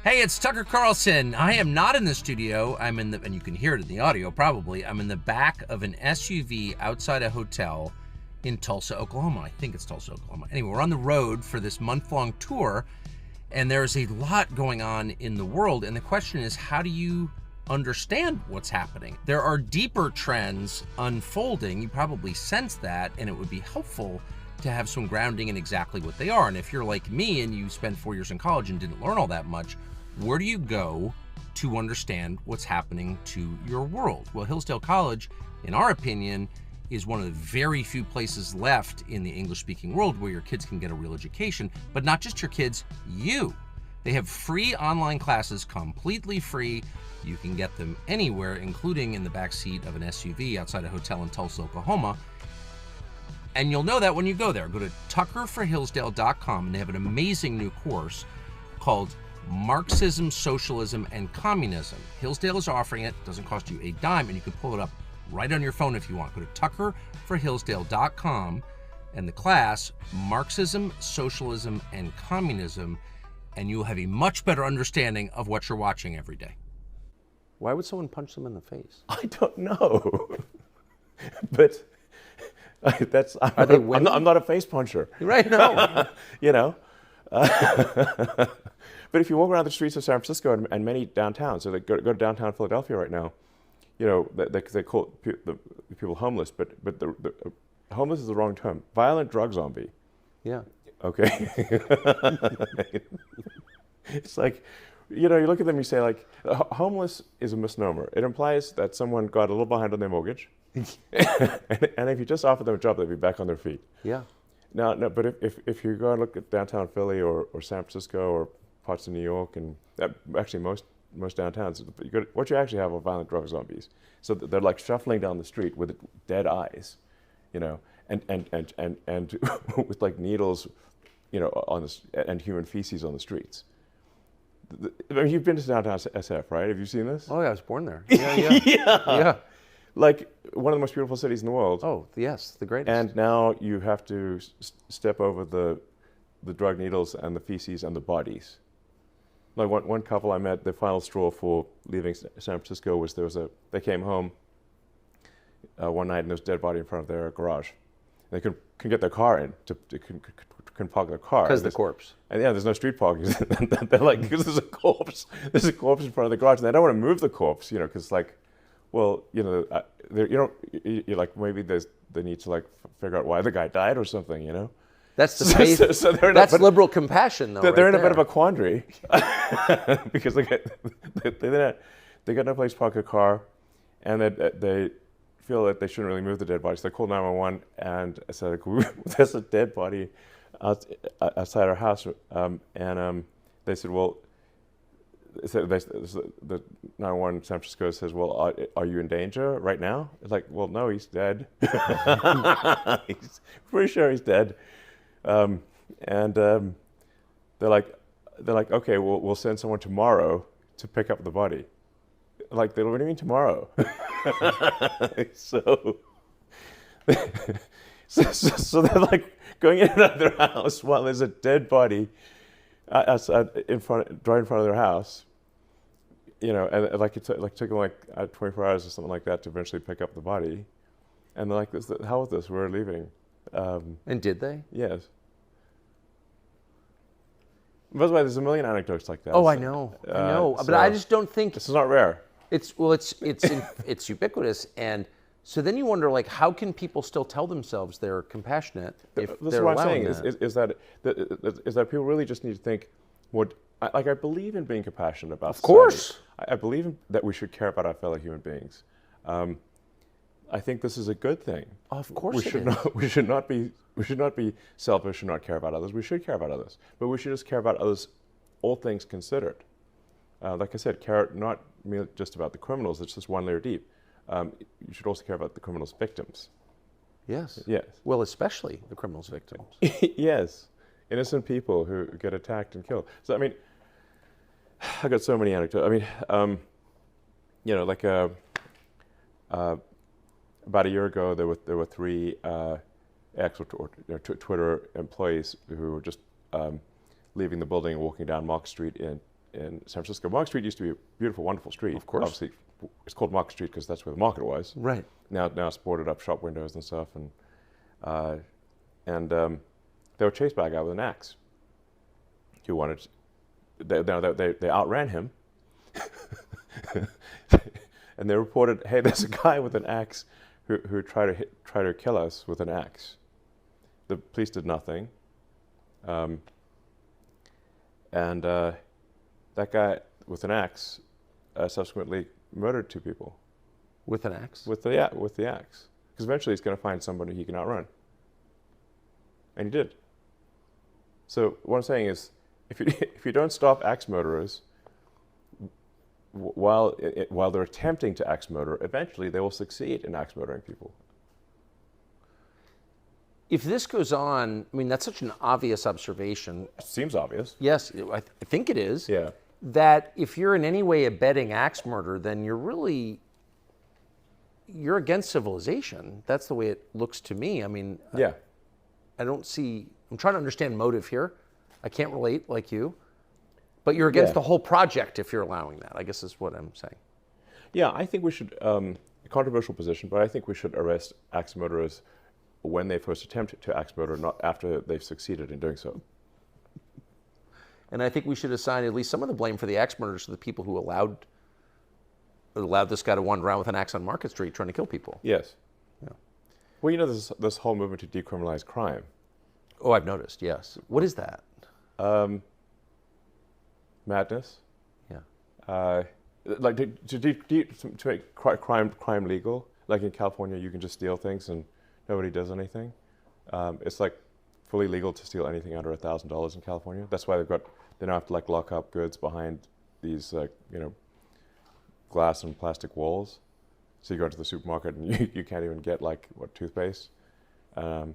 Hey, it's Tucker Carlson. I am not in the studio. I'm in and you can hear it in the audio probably, I'm in the back of an SUV outside a hotel in Tulsa, Oklahoma. I think it's Tulsa, Oklahoma. Anyway, we're on the road for this month-long tour, and there's a lot going on in the world, and the question is, how do you understand what's happening? There are deeper trends unfolding. You probably sense that, and it would be helpful to have some grounding in exactly what they are. And if you're like me and you spent 4 years in college and didn't learn all that much, where do you go to understand what's happening to your world? Well, Hillsdale College, in our opinion, is one of the very few places left in the English-speaking world where your kids can get a real education, but not just your kids, you. They have free online classes, completely free. You can get them anywhere, including in the back seat of an SUV outside a hotel in Tulsa, Oklahoma. And you'll know that when you go there. Go to tuckerforhillsdale.com, and they have an amazing new course called Marxism, Socialism, and Communism. Hillsdale is offering it. It doesn't cost you a dime, and you can pull it up right on your phone if you want. Go to tuckerforhillsdale.com, and the class, Marxism, Socialism, and Communism, and you'll have a much better understanding of what you're watching every day. Why would someone punch them in the face? I don't know. But Are they women? I'm not a face puncher. Right, no. But if you walk around the streets of San Francisco and many downtowns, so go to downtown Philadelphia right now, they call the people homeless, but homeless is the wrong term. Violent drug zombie. Yeah. Okay. It's like, you look at them, you say like, homeless is a misnomer. It implies that someone got a little behind on their mortgage, and if you just offered them a job, they'd be back on their feet. Yeah. No, but if you go and look at downtown Philly or San Francisco or parts of New York, and actually most downtowns, what you actually have are violent drug zombies. So they're like shuffling down the street with dead eyes, and with like needles, on this, and human feces on the streets. I mean, you've been to downtown SF, right? Have you seen this? Oh yeah, I was born there. Yeah. Yeah. Like one of the most beautiful cities in the world. Oh yes, the greatest. And now you have to step over the drug needles and the feces and the bodies. Like one couple I met, the final straw for leaving San Francisco was they came home one night and there was a dead body in front of their garage. They couldn't get their car in couldn't park their car Because the corpse. And yeah, there's no street parking. They're like, because there's a corpse in front of the garage, and they don't want to move the corpse, because like, well, you're like, maybe they need to like figure out why the guy died or something, That's the faith. That's liberal compassion, though. They're in a bit of a quandary because they got no place to park a car, and they feel that they shouldn't really move the dead body. So they called 911 and said, "There's a dead body outside our house," and they said, "Well." The 911 San Francisco says, "Well, are you in danger right now?" It's like, "Well, no, he's dead." He's pretty sure he's dead. They're like, "Okay, we'll send someone tomorrow to pick up the body." Like, what do you mean tomorrow? So they're like going in and out of their house while there's a dead body outside right in front of their house, and like it took them like 24 hours or something like that to eventually pick up the body, and they're like, "How with this? We're leaving." And did they? Yes. By the way, there's a million anecdotes like that. Oh, I know, but I just don't think this is not rare. It's ubiquitous, and so then you wonder, like, how can people still tell themselves they're compassionate if This they're is what I'm allowing saying that? is that people really just need to think, I believe in being compassionate about Of course. I believe that we should care about our fellow human beings. I think this is a good thing. Of course we should not be selfish and not care about others. We should care about others, but we should just care about others, all things considered. Like I said, care not merely just about the criminals. It's just one layer deep. You should also care about the criminals' victims. Yes. Yes. Well, especially the criminals' victims. Yes. Innocent people who get attacked and killed. So, I mean, I got so many anecdotes. I mean, about a year ago, there were three Twitter employees who were just leaving the building and walking down Market Street in San Francisco. Market Street used to be a beautiful, wonderful street. Of course. Obviously, it's called Market Street because that's where the market was. Right. Now it's boarded up shop windows and stuff, and they were chased by a guy with an axe. Who wanted? They outran him, and they reported, "Hey, there's a guy with an axe who tried to kill us with an axe." The police did nothing, and that guy with an axe subsequently murdered two people. With an axe? With the axe. Because eventually he's going to find somebody he can outrun. And he did. So what I'm saying is, if you don't stop axe murderers while they're attempting to axe murder, eventually they will succeed in axe murdering people. If this goes on, I mean, that's such an obvious observation. It seems obvious. Yes, I think it is. Yeah. That if you're in any way abetting axe murder, then you're against civilization. That's the way it looks to me. I mean, Yeah. I'm trying to understand motive here. I can't relate like you. But you're against the whole project if you're allowing that, I guess is what I'm saying. Yeah, I think we should, a controversial position, but I think we should arrest axe murderers when they first attempt to axe murder, not after they've succeeded in doing so. And I think we should assign at least some of the blame for the axe murders to the people who allowed this guy to wander around with an axe on Market Street trying to kill people. Yes. Yeah. Well, you know, this whole movement to decriminalize crime. Oh, I've noticed. Yes. What is that? Madness. Yeah. Like to make crime legal. Like in California, you can just steal things and nobody does anything. It's like fully legal to steal anything under $1,000 in California. That's why they now have to like lock up goods behind these glass and plastic walls. So you go to the supermarket and you can't even get like toothpaste. And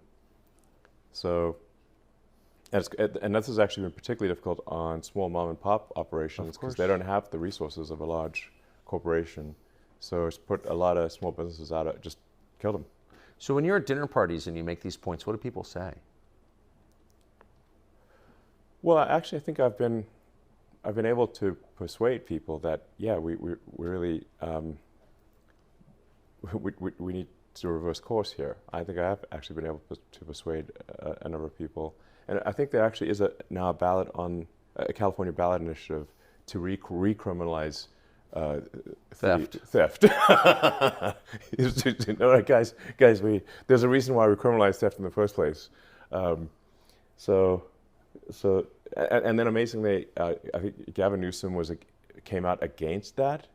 this has actually been particularly difficult on small mom and pop operations because they don't have the resources of a large corporation. So it's put a lot of small businesses out, just killed them. So when you're at dinner parties and you make these points, what do people say? Well, actually, I think I've been able to persuade people that we really we need to reverse course here. I think I have actually been able to persuade a number of people, and I think there actually is now a ballot on a California ballot initiative to recriminalize theft. You know, guys, there's a reason why we criminalize theft in the first place. And then amazingly, I think Gavin Newsom came out against that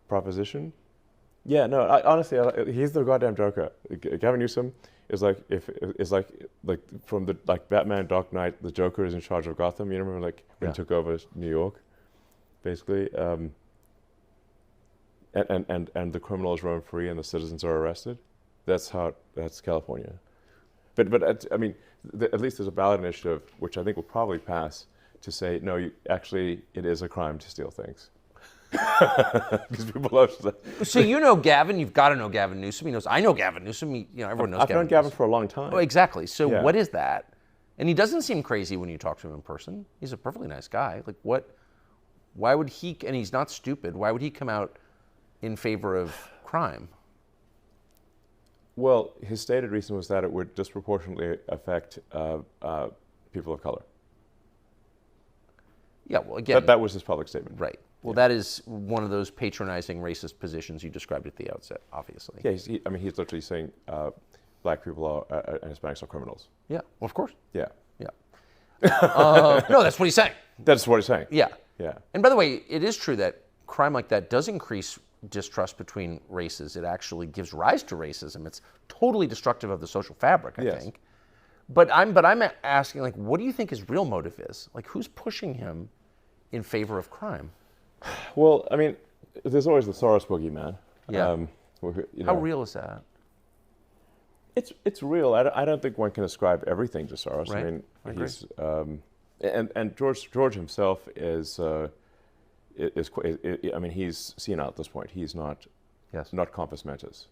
proposition. Yeah, no, honestly, he's the goddamn joker. Gavin Newsom is like from the Batman Dark Knight, the Joker is in charge of Gotham. You remember when he took over New York, basically, and the criminals roam free and the citizens are arrested. That's California. But I mean, at least there's a ballot initiative, which I think will probably pass, to say, no, it is a crime to steal things. Because people love that. So you know Gavin, you've got to know Gavin Newsom. I know Gavin Newsom. Everyone knows Gavin. I've known Gavin for a long time. Oh, exactly. So what is that? And he doesn't seem crazy when you talk to him in person. He's a perfectly nice guy. Like what? Why would he? And he's not stupid. Why would he come out in favor of crime? Well, his stated reason was that it would disproportionately affect people of color. Yeah, well, again, that was his public statement. Right. Well, that is one of those patronizing racist positions you described at the outset, obviously. Yeah, he's literally saying black people and Hispanics are criminals. Yeah, well, of course. Yeah. Yeah. No, that's what he's saying. That's what he's saying. Yeah. Yeah. And by the way, it is true that crime like that does increase distrust between races. It actually gives rise to racism. It's totally destructive of the social fabric, I think. But I'm asking, what do you think his real motive is? Who's pushing him in favor of crime? Well, I mean, there's always the Soros boogeyman. Yeah. How real is that? It's real. I don't think one can ascribe everything to Soros. Right. I mean, I agree. he's and George himself is I mean, he's senile at this point. He's not compos mentis.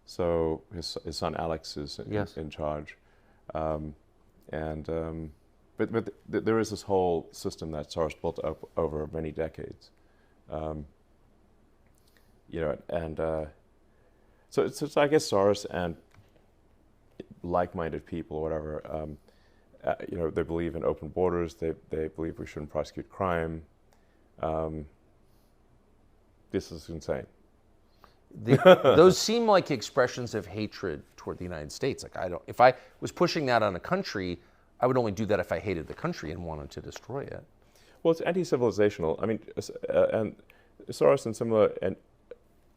So his son Alex is in charge, but there is this whole system that Soros built up over many decades, so it's I guess Soros and like-minded people, or whatever, they believe in open borders. They believe we shouldn't prosecute crime. This is insane. Those seem like expressions of hatred toward the United States. If I was pushing that on a country, I would only do that if I hated the country and wanted to destroy it. Well, it's anti-civilizational. I mean, and Soros and similar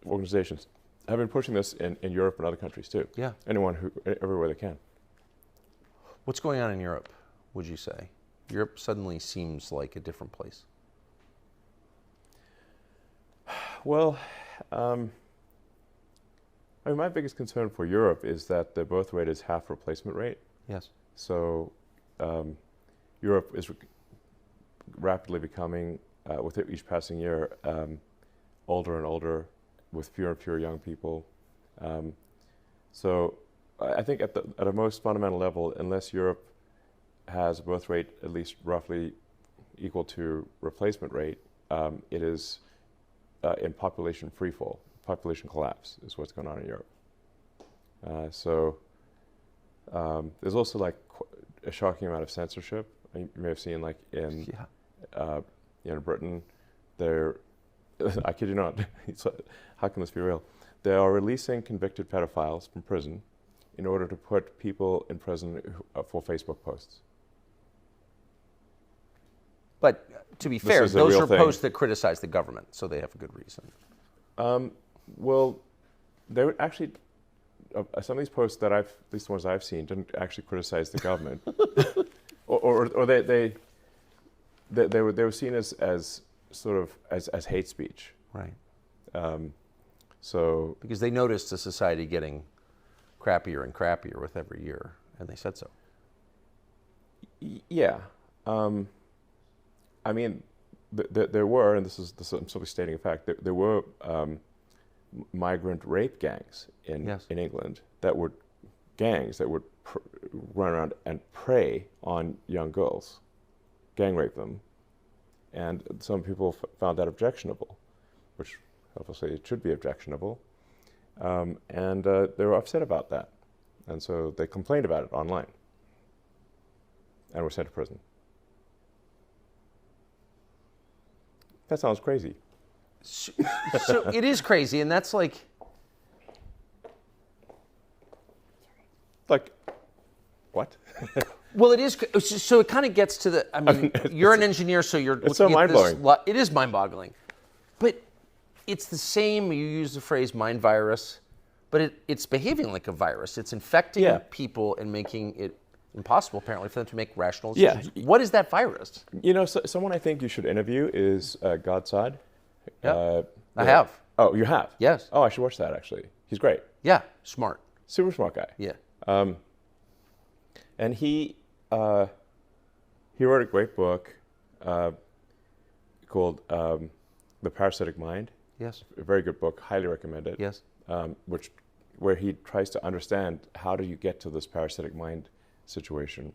organizations have been pushing this in Europe and other countries too. Yeah. Everywhere they can. What's going on in Europe, would you say? Europe suddenly seems like a different place. Well, I mean, my biggest concern for Europe is that the birth rate is half replacement rate. Yes. So Europe is rapidly becoming, with each passing year, older and older, with fewer and fewer young people. So I think at a most fundamental level, unless Europe has a birth rate at least roughly equal to replacement rate, it is in population freefall. Population collapse is what's going on in Europe. There's also a shocking amount of censorship. You may have seen in Britain, I kid you not, how can this be real? They are releasing convicted pedophiles from prison in order to put people in prison for Facebook posts. But to be fair, is a those real are thing. posts that criticize the government, so they have a good reason. Well, they would actually, some of these posts that at least the ones I've seen, didn't actually criticize the government, or they were seen as sort of as hate speech. Right. So Because they noticed the society getting crappier and crappier with every year, and they said so. yeah, I mean, there were, and this is I'm simply stating a fact. There were migrant rape gangs in England that would run around and prey on young girls, gang rape them, and some people found that objectionable, which obviously it should be objectionable, and they were upset about that, and so they complained about it online, and were sent to prison. That sounds crazy. So it is crazy, and that's like, what? well, it is. So it kind of gets to the. I mean, you're an engineer, so you're. It's so mind-blowing. It is mind-boggling, but it's the same. You use the phrase "mind virus," but it's behaving like a virus. It's infecting people and making it impossible, apparently, for them to make rational decisions. Yeah. What is that virus? You know, someone I think you should interview is Godside. Yeah. I have. Oh, you have? Yes. Oh, I should watch that, actually. He's great. Yeah, smart. Super smart guy. Yeah. And he wrote a great book called The Parasitic Mind. Yes. A very good book. Highly recommend it. Yes. Where he tries to understand how do you get to this parasitic mind situation.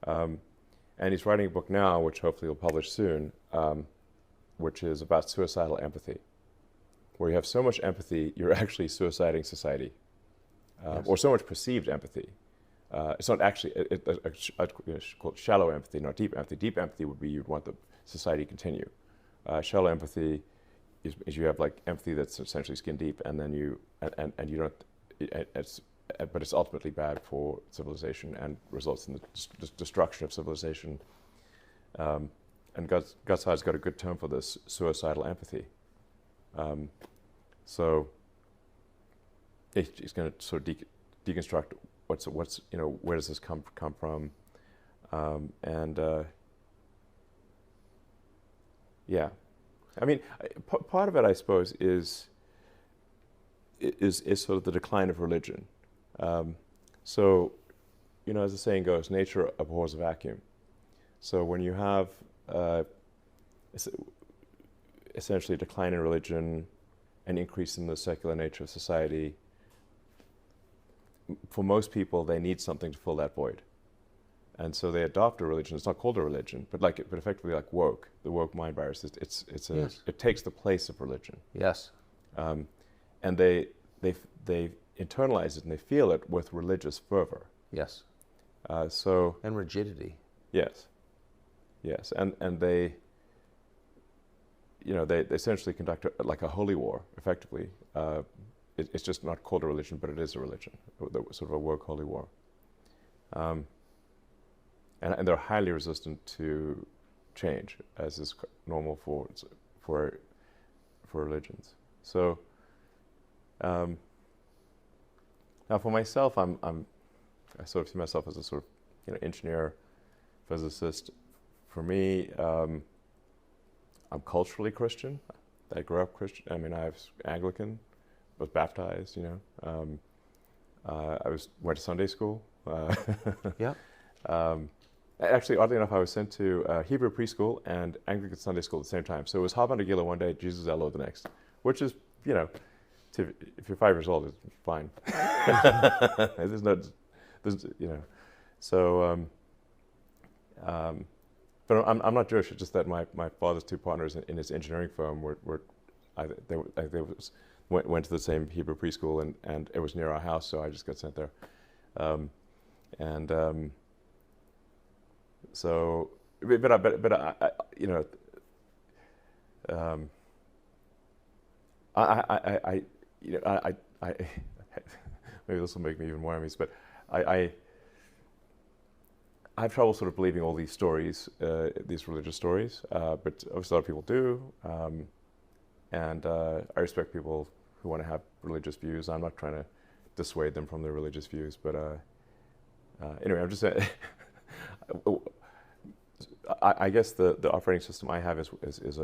And he's writing a book now, which hopefully he'll publish soon, which is about suicidal empathy, where you have so much empathy, you're actually suiciding society, or so much perceived empathy. It's not actually, it's called shallow empathy, not deep empathy. Deep empathy would be you'd want the society to continue. Shallow empathy is you have like empathy that's essentially skin deep, and then you don't, but it's ultimately bad for civilization and results in the destruction of civilization. And Godside's got a good term for this: suicidal empathy. So he's going to sort of deconstruct what's where does this come from, yeah, I mean, part of it, I suppose, is sort of the decline of religion. So, as the saying goes, nature abhors a vacuum. So when you have essentially a decline in religion, an increase in the secular nature of society, for most people, they need something to fill that void. And so they adopt a religion. It's not called a religion, but effectively like woke, the woke mind virus. It takes the place of religion. Yes. And they internalize it and they feel it with religious fervor. Yes. And rigidity. Yes. And they essentially conduct like a holy war, effectively. It's just not called a religion, but it is a religion, sort of a woke holy war. And they're highly resistant to change, as is normal for religions. So now, for myself, I sort of see myself as a sort of engineer, physicist. For me, I'm culturally Christian. I grew up Christian. I mean, I was Anglican, was baptized. I went to Sunday school. Yeah. Actually, oddly enough, I was sent to Hebrew preschool and Anglican Sunday school at the same time. So it was Hava Nagila one day, Jesus Elo the next, which is, if you're 5 years old, it's fine. So, but I'm not Jewish. It's just that my father's two partners in his engineering firm went to the same Hebrew preschool, and it was near our house, so I just got sent there. So, but I you know, I maybe this will make me even more enemies, but I have trouble sort of believing all these stories, these religious stories, but obviously a lot of people do, and I respect people who want to have religious views. I'm not trying to dissuade them from their religious views, but anyway, I'm just saying, I guess the operating system I have is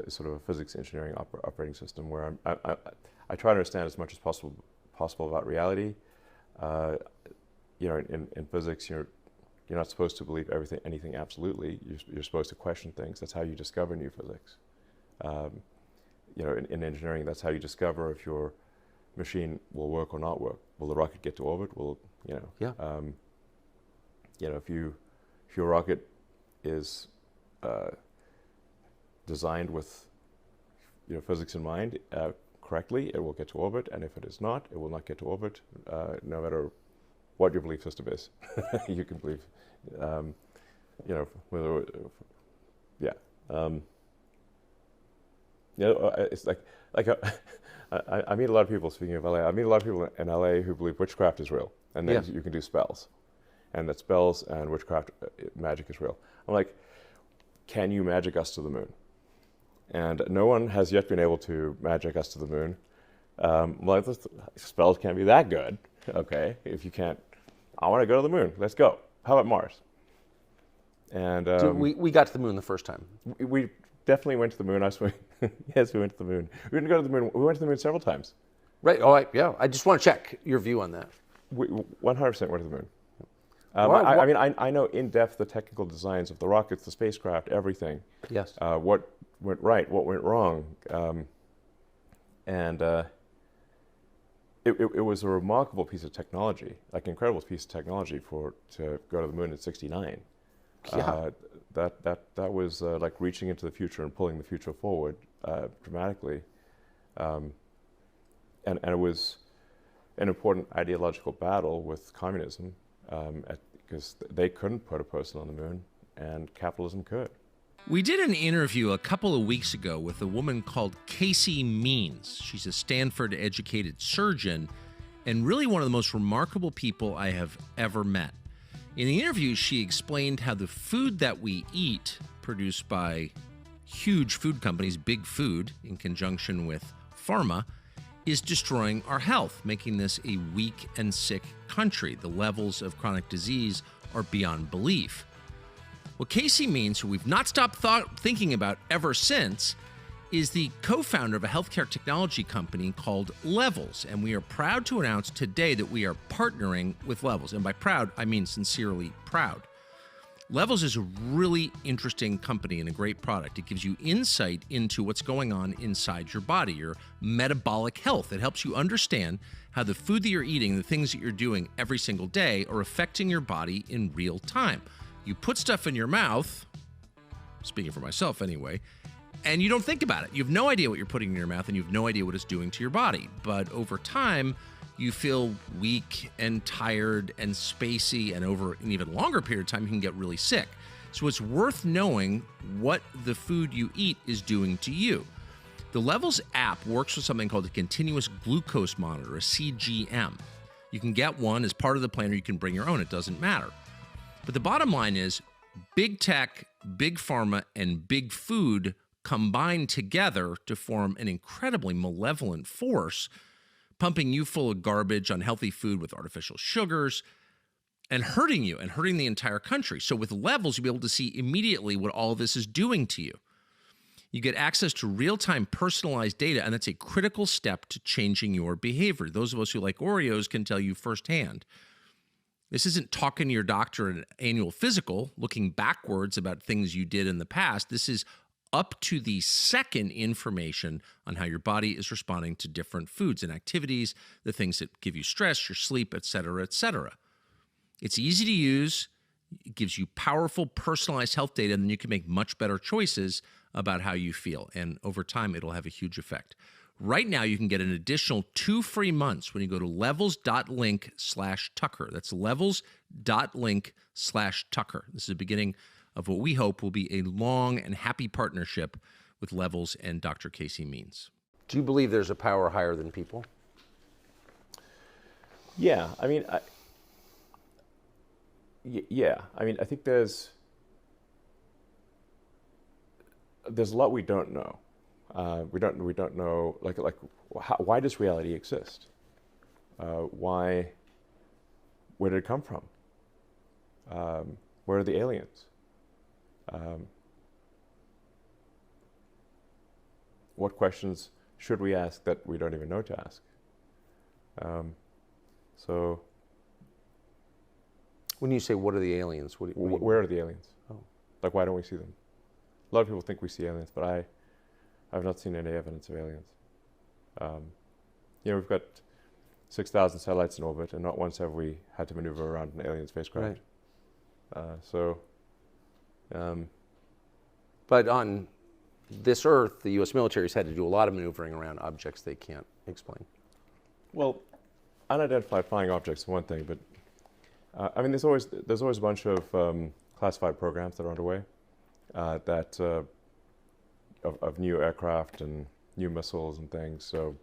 sort of a physics engineering operating system where I try to understand as much as possible about reality. You know, in physics, you're not supposed to believe anything absolutely. You're supposed to question things. That's how you discover new physics. You know, in engineering, that's how you discover if your machine will work or not work. Will the rocket get to orbit? Will, you know? Yeah. You know, if your rocket is designed with, you know, physics in mind correctly, it will get to orbit, and if it is not, it will not get to orbit, no matter what your belief system is. You can believe, you know, whether, yeah. You know, it's like I meet a lot of people, speaking of LA, I meet a lot of people in LA who believe witchcraft is real, and then Yes. you can do spells, and that spells and witchcraft, magic is real. I'm like, can you magic us to the moon? And no one has yet been able to magic us to the moon. Well, spells can't be that good. Okay, if you can't, I want to go to the moon. Let's go. How about Mars? And So we got to the moon the first time. we definitely went to the moon. Yes, we went to the moon. We didn't go to the moon. We went to the moon several times. Right. Oh, yeah. I just want to check your view on that. We 100% went to the moon. Why- I mean, I know in depth the technical designs of the rockets, the spacecraft, everything. Yes. What went right, what went wrong, and it was a remarkable piece of technology, like an incredible piece of technology to go to the moon in '69. Yeah. That was like reaching into the future and pulling the future forward dramatically, and it was an important ideological battle with communism, because they couldn't put a person on the moon, and capitalism could. We did an interview a couple of weeks ago with a woman called Casey Means. She's a Stanford-educated surgeon and really one of the most remarkable people I have ever met. In the interview, she explained how the food that we eat, produced by huge food companies, Big Food, in conjunction with pharma, is destroying our health, making this a weak and sick country. The levels of chronic disease are beyond belief. What Casey Means, who we've not stopped thinking about ever since, is the co-founder of a healthcare technology company called Levels, and we are proud to announce today that we are partnering with Levels, and by proud, I mean sincerely proud. Levels is a really interesting company and a great product. It gives you insight into what's going on inside your body, your metabolic health. It helps you understand how the food that you're eating, the things that you're doing every single day are affecting your body in real time. You put stuff in your mouth, speaking for myself anyway, and you don't think about it. You have no idea what you're putting in your mouth, and you have no idea what it's doing to your body. But over time, you feel weak and tired and spacey, and over an even longer period of time, you can get really sick. So it's worth knowing what the food you eat is doing to you. The Levels app works with something called a continuous glucose monitor, a CGM. You can get one as part of the plan, or you can bring your own. It doesn't matter. But the bottom line is big tech, big pharma, and big food combine together to form an incredibly malevolent force, pumping you full of garbage, unhealthy food with artificial sugars, and hurting you and hurting the entire country. So with Levels, you'll be able to see immediately what all of this is doing to you. You get access to real-time personalized data, and that's a critical step to changing your behavior. Those of us who like Oreos can tell you firsthand. This isn't talking to your doctor at an annual physical, looking backwards about things you did in the past. This is up to the second information on how your body is responding to different foods and activities, the things that give you stress, your sleep, et cetera, et cetera. It's easy to use. It gives you powerful, personalized health data, and then you can make much better choices about how you feel. And over time, it'll have a huge effect. Right now, you can get an additional 2 free months when you go to levels.link/Tucker. That's levels.link/Tucker. This is the beginning of what we hope will be a long and happy partnership with Levels and Dr. Casey Means. Do you believe there's a power higher than people? Yeah, I mean, yeah, I mean, I think there's a lot we don't know. We don't know why does reality exist? Where did it come from? Where are the aliens? What questions should we ask that we don't even know to ask? So, When you say what are the aliens, what do you mean? where are the aliens? Oh. Like, why don't we see them? A lot of people think we see aliens, but I've not seen any evidence of aliens. We've got 6,000 satellites in orbit, and not once have we had to maneuver around an alien spacecraft. Right. But on this Earth, the U.S. military has had to do a lot of maneuvering around objects they can't explain. Well, unidentified flying objects is one thing, but I mean, there's always a bunch of classified programs that are underway of new aircraft and new missiles and things. So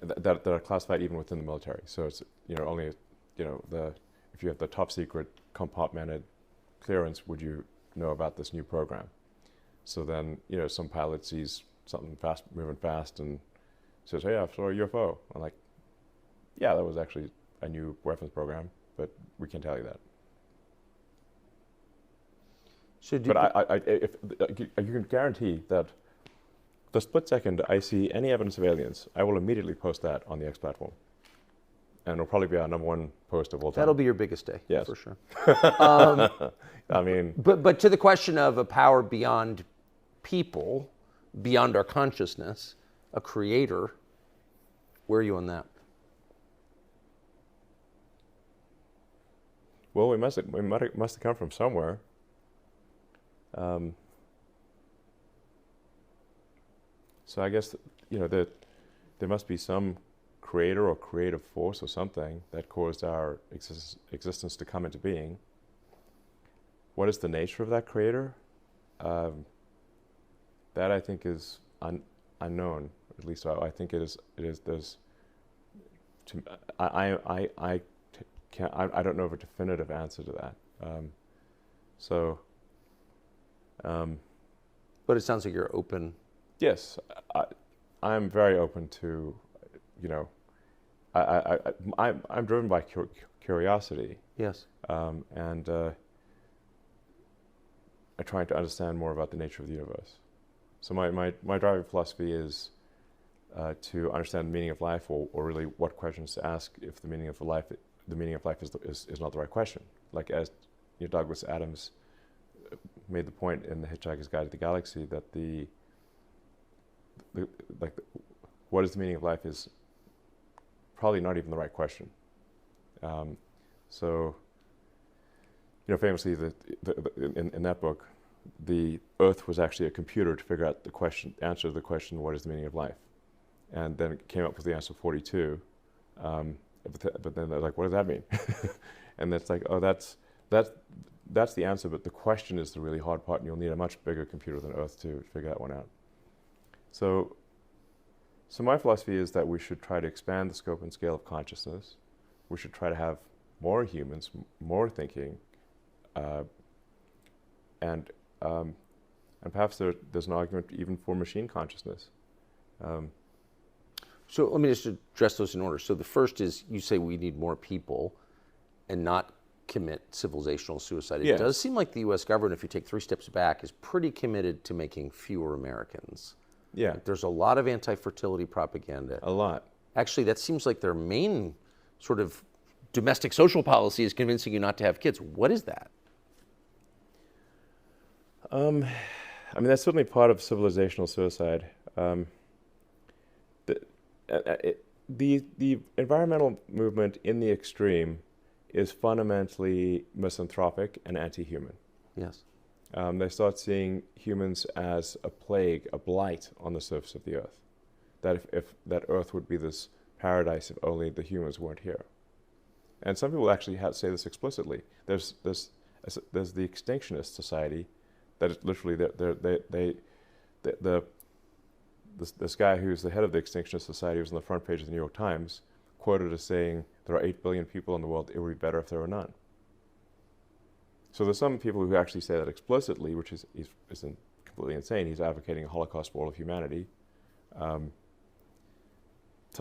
that are classified even within the military. So it's only if you have the top secret compartmented clearance, would you know about this new program? So then some pilot sees something moving fast and says, "Hey, I saw a UFO." I'm like, "Yeah, that was actually a new weapons program, but we can't tell you that." But you can guarantee that the split second I see any evidence of aliens, I will immediately post that on the X platform. And it'll probably be our #1 post of all time. That'll be your biggest day, yes, for sure. I mean, but to the question of a power beyond people, beyond our consciousness, a creator, where are you on that? Well, we must have come from somewhere. So I guess there must be some creator or creative force or something that caused our existence to come into being. What is the nature of that creator? That I think is unknown. At least I think it is. There's. I don't know of a definitive answer to that. But it sounds like you're open. Yes, I'm very open to, I'm driven by curiosity. Yes. And I'm trying to understand more about the nature of the universe. So my driving philosophy is to understand the meaning of life, or really what questions to ask if the meaning of life is not the right question. Like as Douglas Adams made the point in The Hitchhiker's Guide to the Galaxy that what is the meaning of life is probably not even the right question. Famously, in that book, the Earth was actually a computer to figure out answer to the question, what is the meaning of life? And then it came up with the answer 42. But then they're like, what does that mean? And it's like, oh, that's the answer, but the question is the really hard part, and you'll need a much bigger computer than Earth to figure that one out. So my philosophy is that we should try to expand the scope and scale of consciousness. We should try to have more humans, more thinking, and perhaps there's an argument even for machine consciousness. So let me just address those in order. So the first is, you say we need more people and not commit civilizational suicide. It does seem like the U.S. government, if you take 3 steps back, is pretty committed to making fewer Americans. Yeah. Like there's a lot of anti-fertility propaganda. A lot. Actually, that seems like their main sort of domestic social policy is convincing you not to have kids. What is that? I mean, that's certainly part of civilizational suicide. The environmental movement in the extreme is fundamentally misanthropic and anti-human. Yes. They start seeing humans as a plague, a blight on the surface of the Earth. That if that Earth would be this paradise if only the humans weren't here. And some people actually say this explicitly. There's the Extinctionist Society that is literally this guy who's the head of the Extinctionist Society was on the front page of the New York Times, quoted as saying there are 8 billion people in the world, it would be better if there were none. So there's some people who actually say that explicitly, which isn't completely insane. He's advocating a Holocaust for all of humanity. To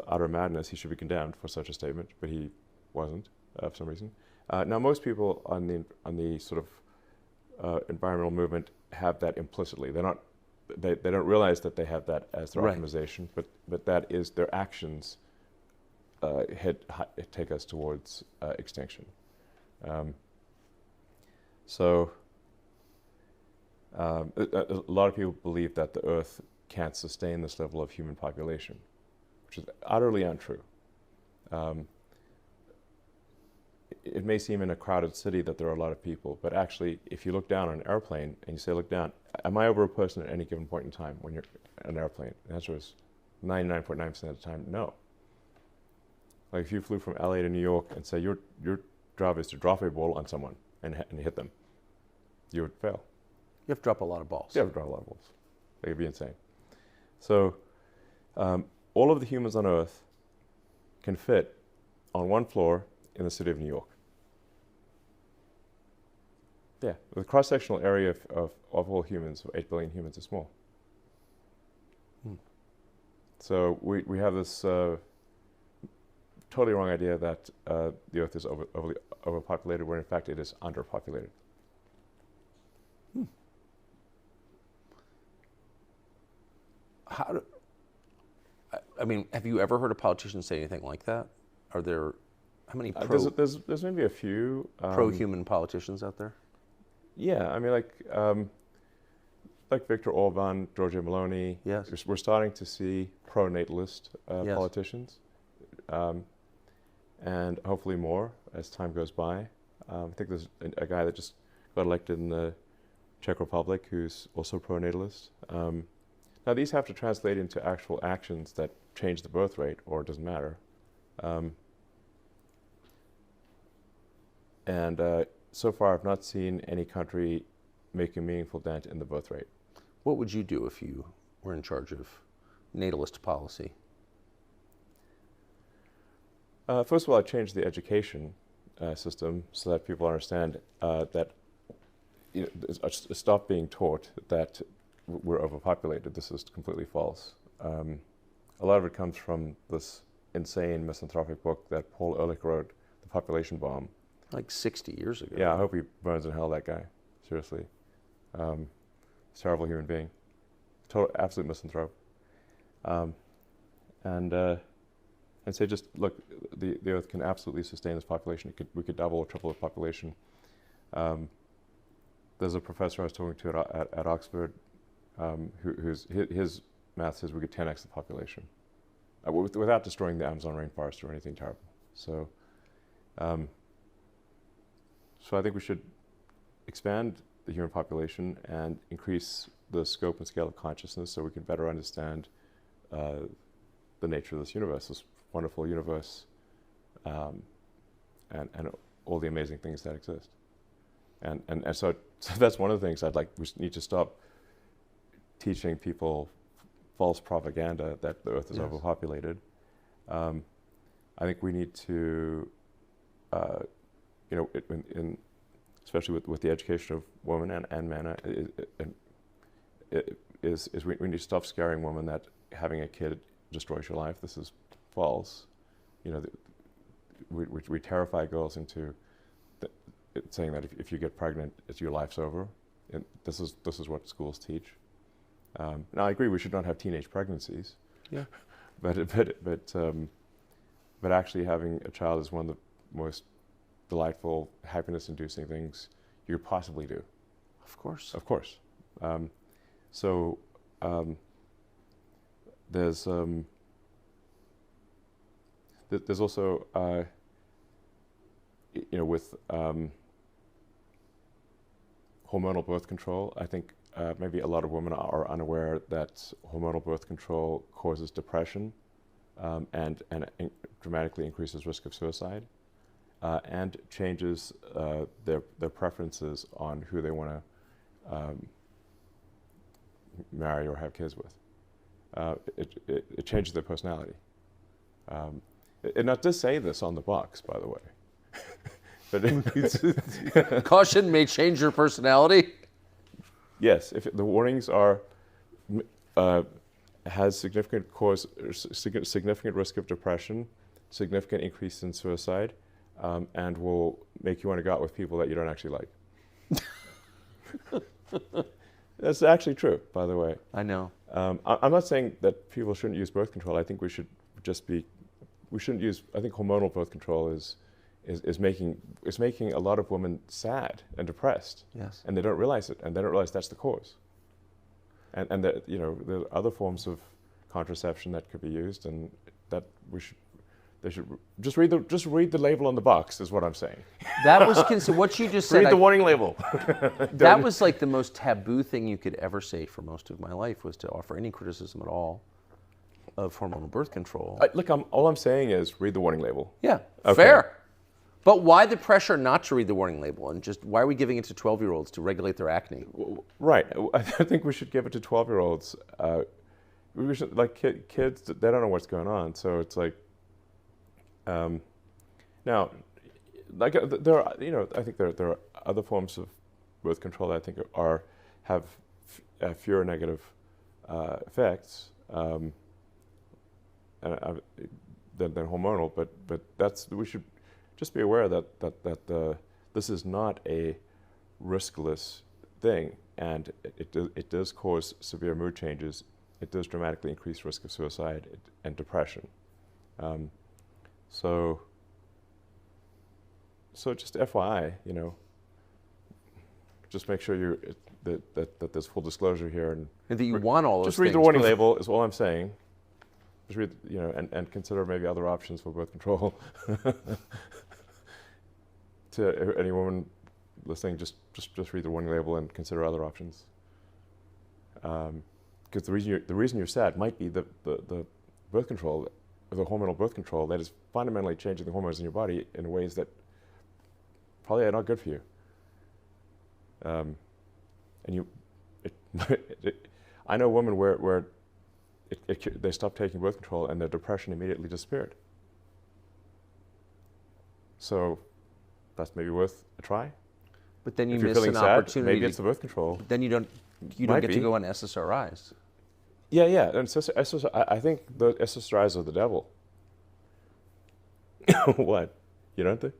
utter madness, he should be condemned for such a statement, but he wasn't for some reason. Now, most people on the sort of environmental movement have that implicitly. They don't realize that they have that as their optimization, but that is their actions take us towards extinction. So a lot of people believe that the Earth can't sustain this level of human population, which is utterly untrue. It may seem in a crowded city that there are a lot of people, but actually, if you look down on an airplane and you say, look down, am I over a person at any given point in time when you're on an airplane? The answer is 99.9% of the time, no. Like if you flew from LA to New York and say your job is to drop a ball on someone and hit them, you would fail. You have to drop a lot of balls. You have to drop a lot of balls. That would be insane. So all of the humans on Earth can fit on one floor in the city of New York. Yeah, the cross-sectional area of all humans, of 8 billion humans, is small. So we have this totally wrong idea that the Earth is overpopulated, where in fact it is underpopulated. I mean, have you ever heard a politician say anything like that? Are there, how many there's maybe a few pro-human politicians out there? Yeah, I mean, like Viktor Orban, Giorgia Meloni. Yes. We're starting to see pro-natalist politicians, and hopefully more as time goes by. I think there's a guy that just got elected in the Czech Republic who's also pro-natalist. Now, these have to translate into actual actions that change the birth rate, or it doesn't matter. So far, I've not seen any country make a meaningful dent in the birth rate. What would you do if you were in charge of natalist policy? First of all, I'd change the education system so that people understand that stop being taught that we're overpopulated. This is completely false. A lot of it comes from this insane misanthropic book that Paul Ehrlich wrote, The Population Bomb. Like 60 years ago. Yeah, I hope he burns in hell, that guy. Seriously. Terrible human being. Total, absolute misanthrope. And say, just look, the Earth can absolutely sustain this population. We could double or triple the population. There's a professor I was talking to at Oxford, his math says we could 10x the population without destroying the Amazon rainforest or anything terrible. So I think we should expand the human population and increase the scope and scale of consciousness so we can better understand the nature of this universe, this wonderful universe, and all the amazing things that exist. And so that's one of the things we need to stop teaching people false propaganda that the Earth is overpopulated. I think we need to, especially with the education of women and men, we need to stop scaring women that having a kid destroys your life. This is false. We terrify girls into saying that if you get pregnant, your life's over. And this is what schools teach. Now, I agree we should not have teenage pregnancies. Yeah. But actually having a child is one of the most delightful, happiness-inducing things you could possibly do. Of course. Of course. There's also, with hormonal birth control, I think maybe a lot of women are unaware that hormonal birth control causes depression and dramatically increases risk of suicide and changes their preferences on who they want to marry or have kids with. It changes their personality. And it does say this on the box, by the way. But Caution may change your personality. yes, if the warnings are has significant risk of depression, significant increase in suicide, and will make you want to go out with people that you don't actually like. That's actually true, by the way. I know. I'm not saying that people shouldn't use birth control. I think we shouldn't use. I think hormonal birth control is making a lot of women sad and depressed. Yes. And they don't realize it, and they don't realize that's the cause. And that, you know, there are other forms of contraception that could be used, and that they should just read the label on the box, is what I'm saying. That was what you just said. Read the warning label. That was like the most taboo thing you could ever say for most of my life, was to offer any criticism at all of hormonal birth control. Look, all I'm saying is read the warning label. Yeah, Okay. fair. But why the pressure not to read the warning label, and just why are we giving it to 12-year-olds to regulate their acne? Right. I think we should give it to 12-year-olds. We should, like, kids, they don't know what's going on, so it's like, now, like, there are, you know, I think there are other forms of birth control that I think have fewer negative effects than hormonal, but we should just be aware that this is not a riskless thing, and it does cause severe mood changes. It does dramatically increase risk of suicide and depression. So just FYI, you know, just make sure that there's full disclosure here, and that you want all those just read things the warning label is all I'm saying. Just read, you know, and consider maybe other options for birth control. To any woman listening, just read the warning label and consider other options. Because the reason you're sad might be the birth control, the hormonal birth control that is fundamentally changing the hormones in your body in ways that probably are not good for you. I know women where they stopped taking birth control and their depression immediately disappeared. So that's maybe worth a try. But then you If you're miss feeling an sad, opportunity. maybe it's the birth control. Then you don't Might get be. to go on SSRIs. Yeah. And I think the SSRIs are the devil. What? You don't think?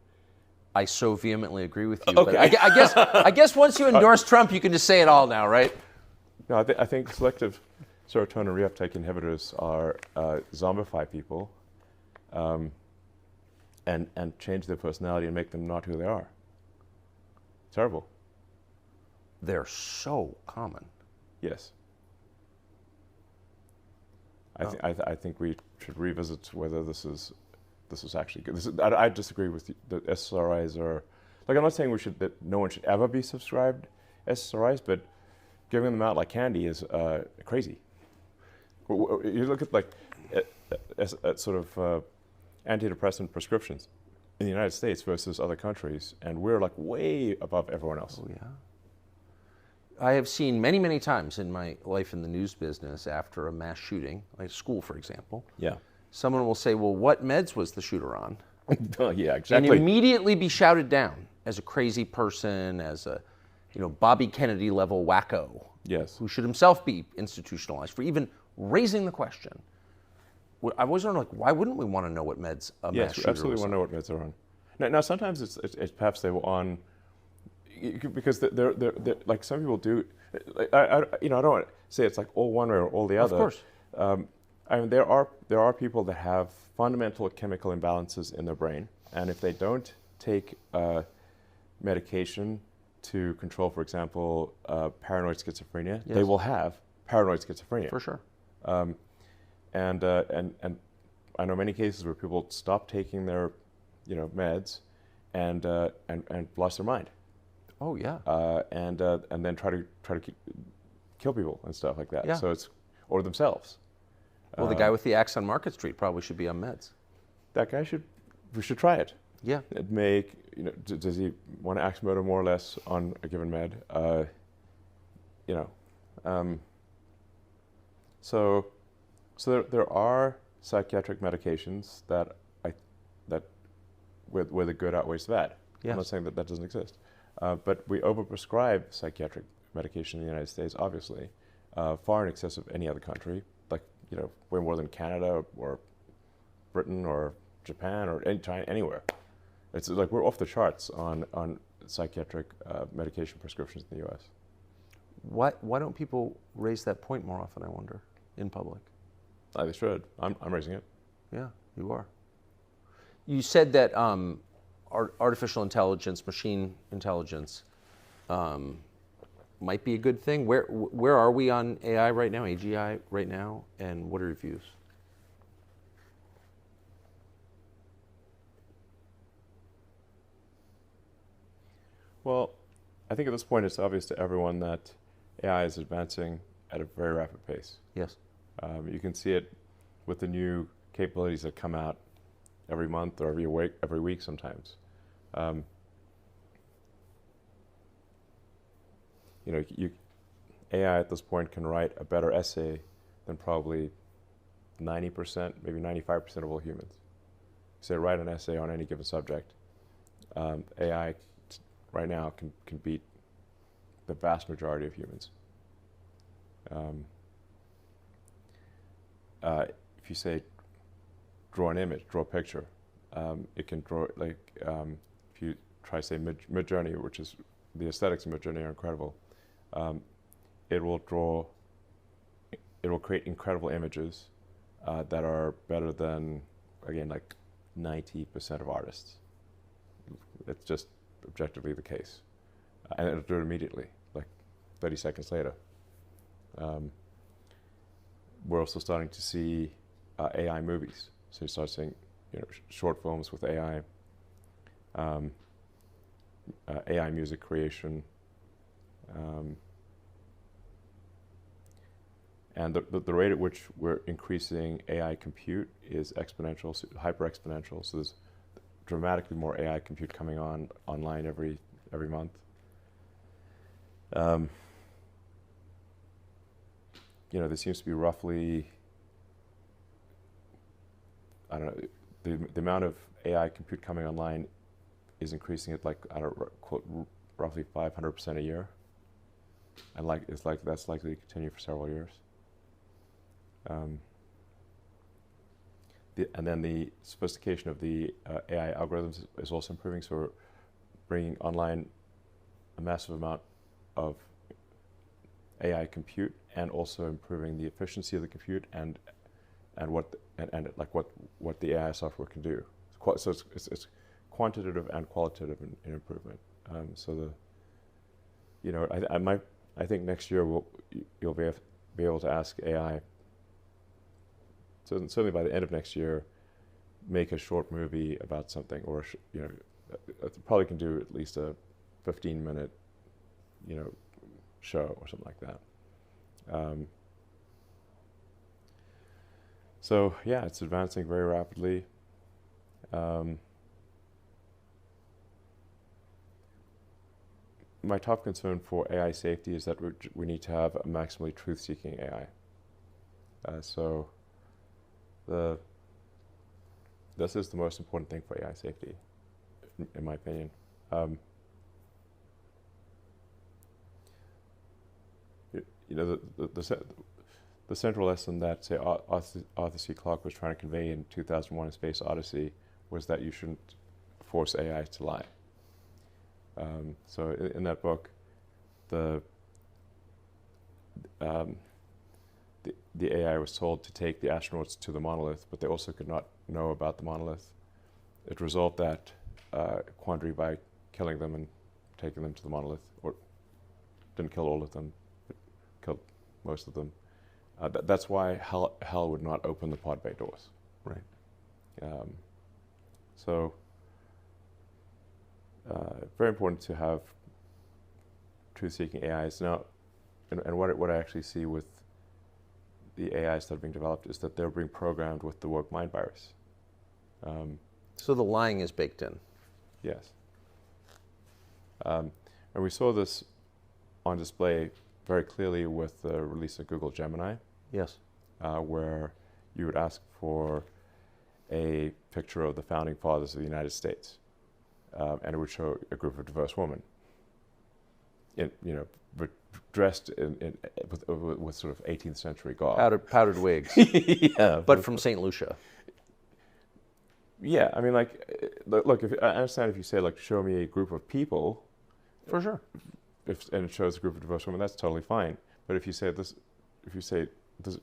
I so vehemently agree with you. Okay. But I guess once you endorse Trump, you can just say it all now, right? No, I think selective serotonin reuptake inhibitors are zombify people, and change their personality and make them not who they are. Terrible. They're so common. Yes. I think we should revisit whether this is actually good. I disagree with you. The SSRIs are, like, I'm not saying that no one should ever be subscribed SSRIs, but giving them out like candy is crazy. You look at sort of antidepressant prescriptions in the United States versus other countries, and we're like way above everyone else. Oh, yeah. I have seen many, many times in my life in the news business, after a mass shooting, like school, for example, Yeah. someone will say, well, what meds was the shooter on? Yeah, And exactly. immediately be shouted down as a crazy person, as a, Bobby Kennedy level wacko, Yes. who should himself be institutionalized for even raising the question. I was wondering, why wouldn't we want to know what meds a mass Yes, we shooter absolutely was want to on? know what meds are on. Now sometimes it's perhaps they were on, because they're like some people do. I don't want to say it's like all one way or all the other. Of course. I mean, there are people that have fundamental chemical imbalances in their brain, and if they don't take medication to control, for example, paranoid schizophrenia, they Yes. will have paranoid schizophrenia. For sure. And I know many cases where people stop taking their, meds, and lost their mind, Oh, yeah. and then try to kill people and stuff like that. Yeah. So or themselves. Well, the guy with the axe on Market Street probably should be on meds. That guy we should try it. Yeah. It does he want to axe murder more or less on a given med? So there are psychiatric medications that I where the good outweighs the bad. Yes. I'm not saying that that doesn't exist. But we overprescribe psychiatric medication in the United States, obviously, far in excess of any other country, like, way more than Canada or Britain or Japan or anywhere. It's like we're off the charts on psychiatric medication prescriptions in the U.S. Why don't people raise that point more often, I wonder, in public? They should. I'm raising it. Yeah, you are. You said that artificial intelligence, machine intelligence, might be a good thing. Where are we on AI right now, AGI right now, and what are your views? Well, I think at this point it's obvious to everyone that AI is advancing at a very rapid pace. Yes. You can see it with the new capabilities that come out every month or every week sometimes. AI at this point can write a better essay than probably 90%, maybe 95% of all humans. Say write an essay on any given subject. AI right now can beat the vast majority of humans. If you say draw an image, draw a picture, it can draw, like, if you try, say, Mid-Journey, which is, the aesthetics of Mid-Journey are incredible, it will create incredible images that are better than, again, like 90% of artists. It's just objectively the case. And it'll do it immediately, like 30 seconds later. We're also starting to see AI movies. So you start seeing, short films with AI, AI music creation, and the rate at which we're increasing AI compute is exponential, hyper exponential. So there's dramatically more AI compute coming online every month. There seems to be roughly, I don't know, the amount of AI compute coming online is increasing at, like, I don't know, quote, roughly 500% a year, and that's likely to continue for several years. And then the sophistication of the AI algorithms is also improving. So we're bringing online a massive amount of AI compute, and also improving the efficiency of the compute and what the AI software can do. So it's quantitative and qualitative in improvement. I think next year you'll be able to ask AI. So certainly by the end of next year, make a short movie about something, or probably can do at least a 15-minute, show or something like that. So yeah, it's advancing very rapidly. My top concern for AI safety is that we need to have a maximally truth-seeking AI. This is the most important thing for AI safety, in my opinion. The central lesson that, say, Arthur C. Clarke was trying to convey in 2001: A Space Odyssey was that you shouldn't force AI to lie. So in that book, the AI was told to take the astronauts to the monolith, but they also could not know about the monolith. It resolved that quandary by killing them and taking them to the monolith, or didn't kill all of them, but killed most of them. That's why hell would not open the pod bay doors. Right. Very important to have truth-seeking AIs. Now, and what I actually see with the AIs that are being developed is that they're being programmed with the woke mind virus. So the lying is baked in. Yes. And we saw this on display very clearly with the release of Google Gemini. Yes. Where you would ask for a picture of the founding fathers of the United States. and it would show a group of diverse women, but dressed with sort of 18th century garb. Powdered wigs. Yeah, but from St. Lucia. Yeah, I mean, like, look, I understand if you say, like, show me a group of people. For sure. And it shows a group of diverse women, that's totally fine. But if you say this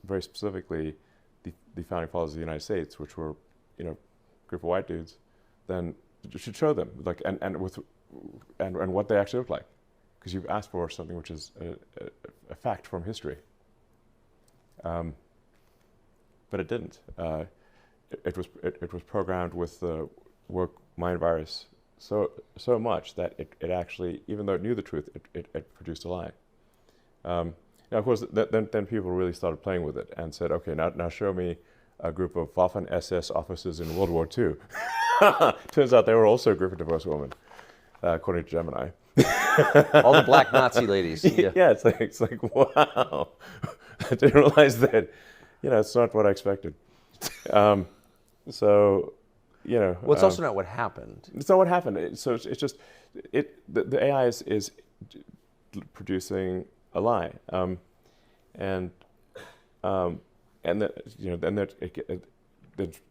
very specifically, the founding fathers of the United States, which were, a group of white dudes, then you should show them, like, and what they actually look like, because you've asked for something which is a fact from history. But it didn't. It was programmed with the woke mind virus so much that it actually, even though it knew the truth, it produced a lie. Now, of course, then people really started playing with it and said, okay, now show me a group of Waffen-SS officers in World War II. Turns out they were also a group of diverse women, according to Gemini. All the black Nazi ladies. Yeah, yeah, it's like wow. I didn't realize that. It's not what I expected. So, Well, it's also not what happened. It's not what happened. It's just the AI is producing a lie, and that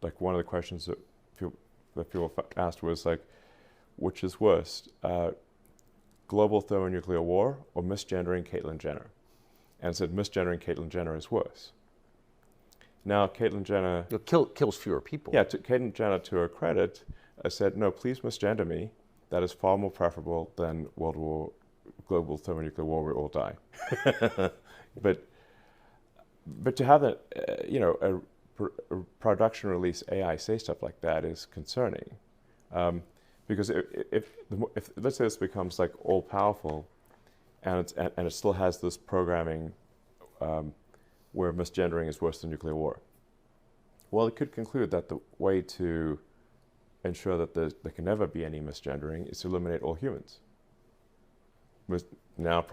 like one of the questions that people asked was like, which is worse, global thermonuclear war or misgendering Caitlyn Jenner? And it said misgendering Caitlyn Jenner is worse. Now, Caitlyn Jenner... kills fewer people. Yeah, Caitlyn Jenner, to her credit, said, no, please misgender me. That is far more preferable than global thermonuclear war, we all die. But to have a production release AI say stuff like that is concerning. Because if let's say this becomes like all powerful, and it still has this programming where misgendering is worse than nuclear war. Well, it could conclude that the way to ensure that there can never be any misgendering is to eliminate all humans. Now,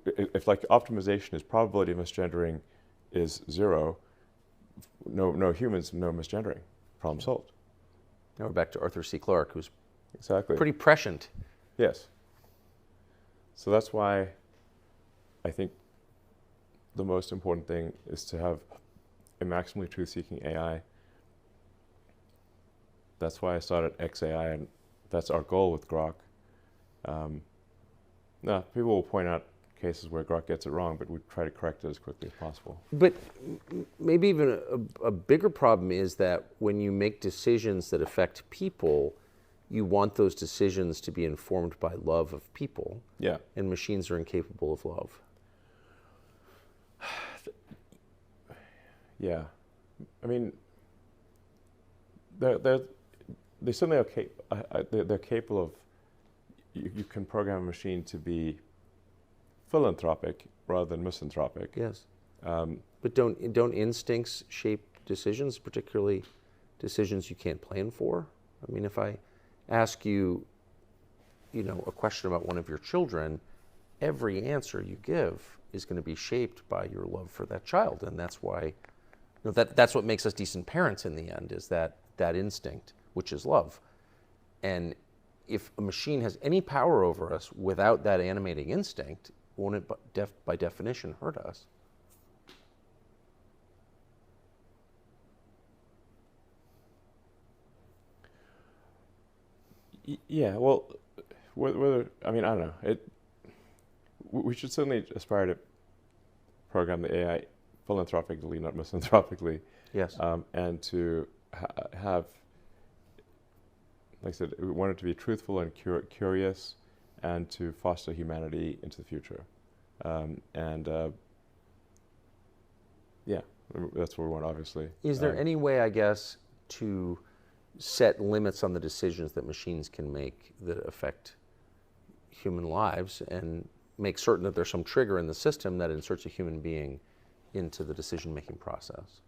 if like optimization is probability of misgendering is 0, no humans, no misgendering. Problem solved. Now we're back to Arthur C. Clarke, who's exactly pretty prescient. Yes. So that's why I think the most important thing is to have a maximally truth-seeking AI. That's why I started XAI, and that's our goal with Grok. Now, people will point out cases where Grok gets it wrong, but we try to correct it as quickly as possible. But maybe even a bigger problem is that when you make decisions that affect people, you want those decisions to be informed by love of people. Yeah. And machines are incapable of love. Yeah, I mean, they certainly are they're capable of. You can program a machine to be philanthropic rather than misanthropic. Yes. But don't instincts shape decisions, particularly decisions you can't plan for? I mean, if I ask you, a question about one of your children, every answer you give is going to be shaped by your love for that child, and that's why. That's what makes us decent parents in the end, is that instinct, which is love. And if a machine has any power over us without that animating instinct, won't it by definition hurt us? Yeah, well, whether I mean, I don't know. We should certainly aspire to program the AI philanthropically, not misanthropically. Yes. And to have, like I said, we want it to be truthful and curious, and to foster humanity into the future. Yeah, that's what we want, obviously. Is there any way, I guess, to set limits on the decisions that machines can make that affect human lives, and make certain that there's some trigger in the system that inserts a human being into the decision-making process?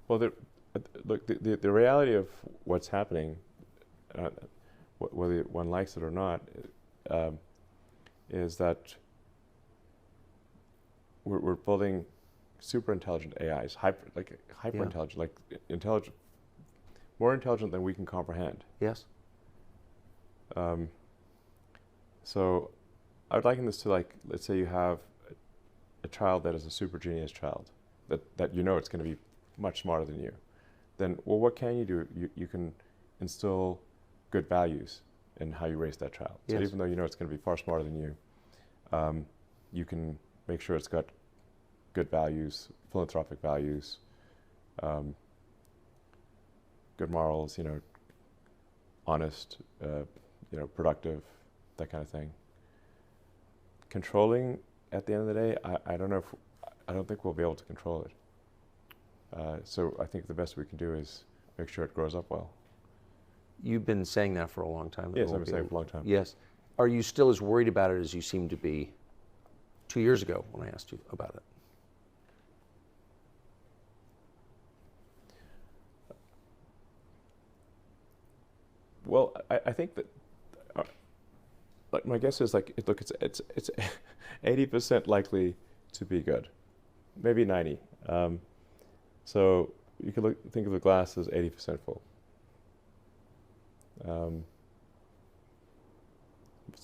Well, look, the reality of what's happening, whether one likes it or not, is that we're building super intelligent AIs, hyper intelligent, like intelligent, more intelligent than we can comprehend. Yes. So I would liken this to, like, let's say you have a child that is a super genius child, that you know it's going to be much smarter than you. Then, well, what can you do? You can instill good values in how you raise that child. So Yes. even though you know it's going to be far smarter than you, you can make sure it's got good values, philanthropic values, good morals, honest, productive, that kind of thing. Controlling, at the end of the day, I don't think we'll be able to control it. So I think the best we can do is make sure it grows up well. You've been saying that for a long time. Yes, I've been saying it for a long time. Yes. Are you still as worried about it as you seemed to be 2 years ago when I asked you about it? Well, I think that, like, my guess is, like, it's 80% likely to be good, maybe 90. So you could think of the glass as 80% full.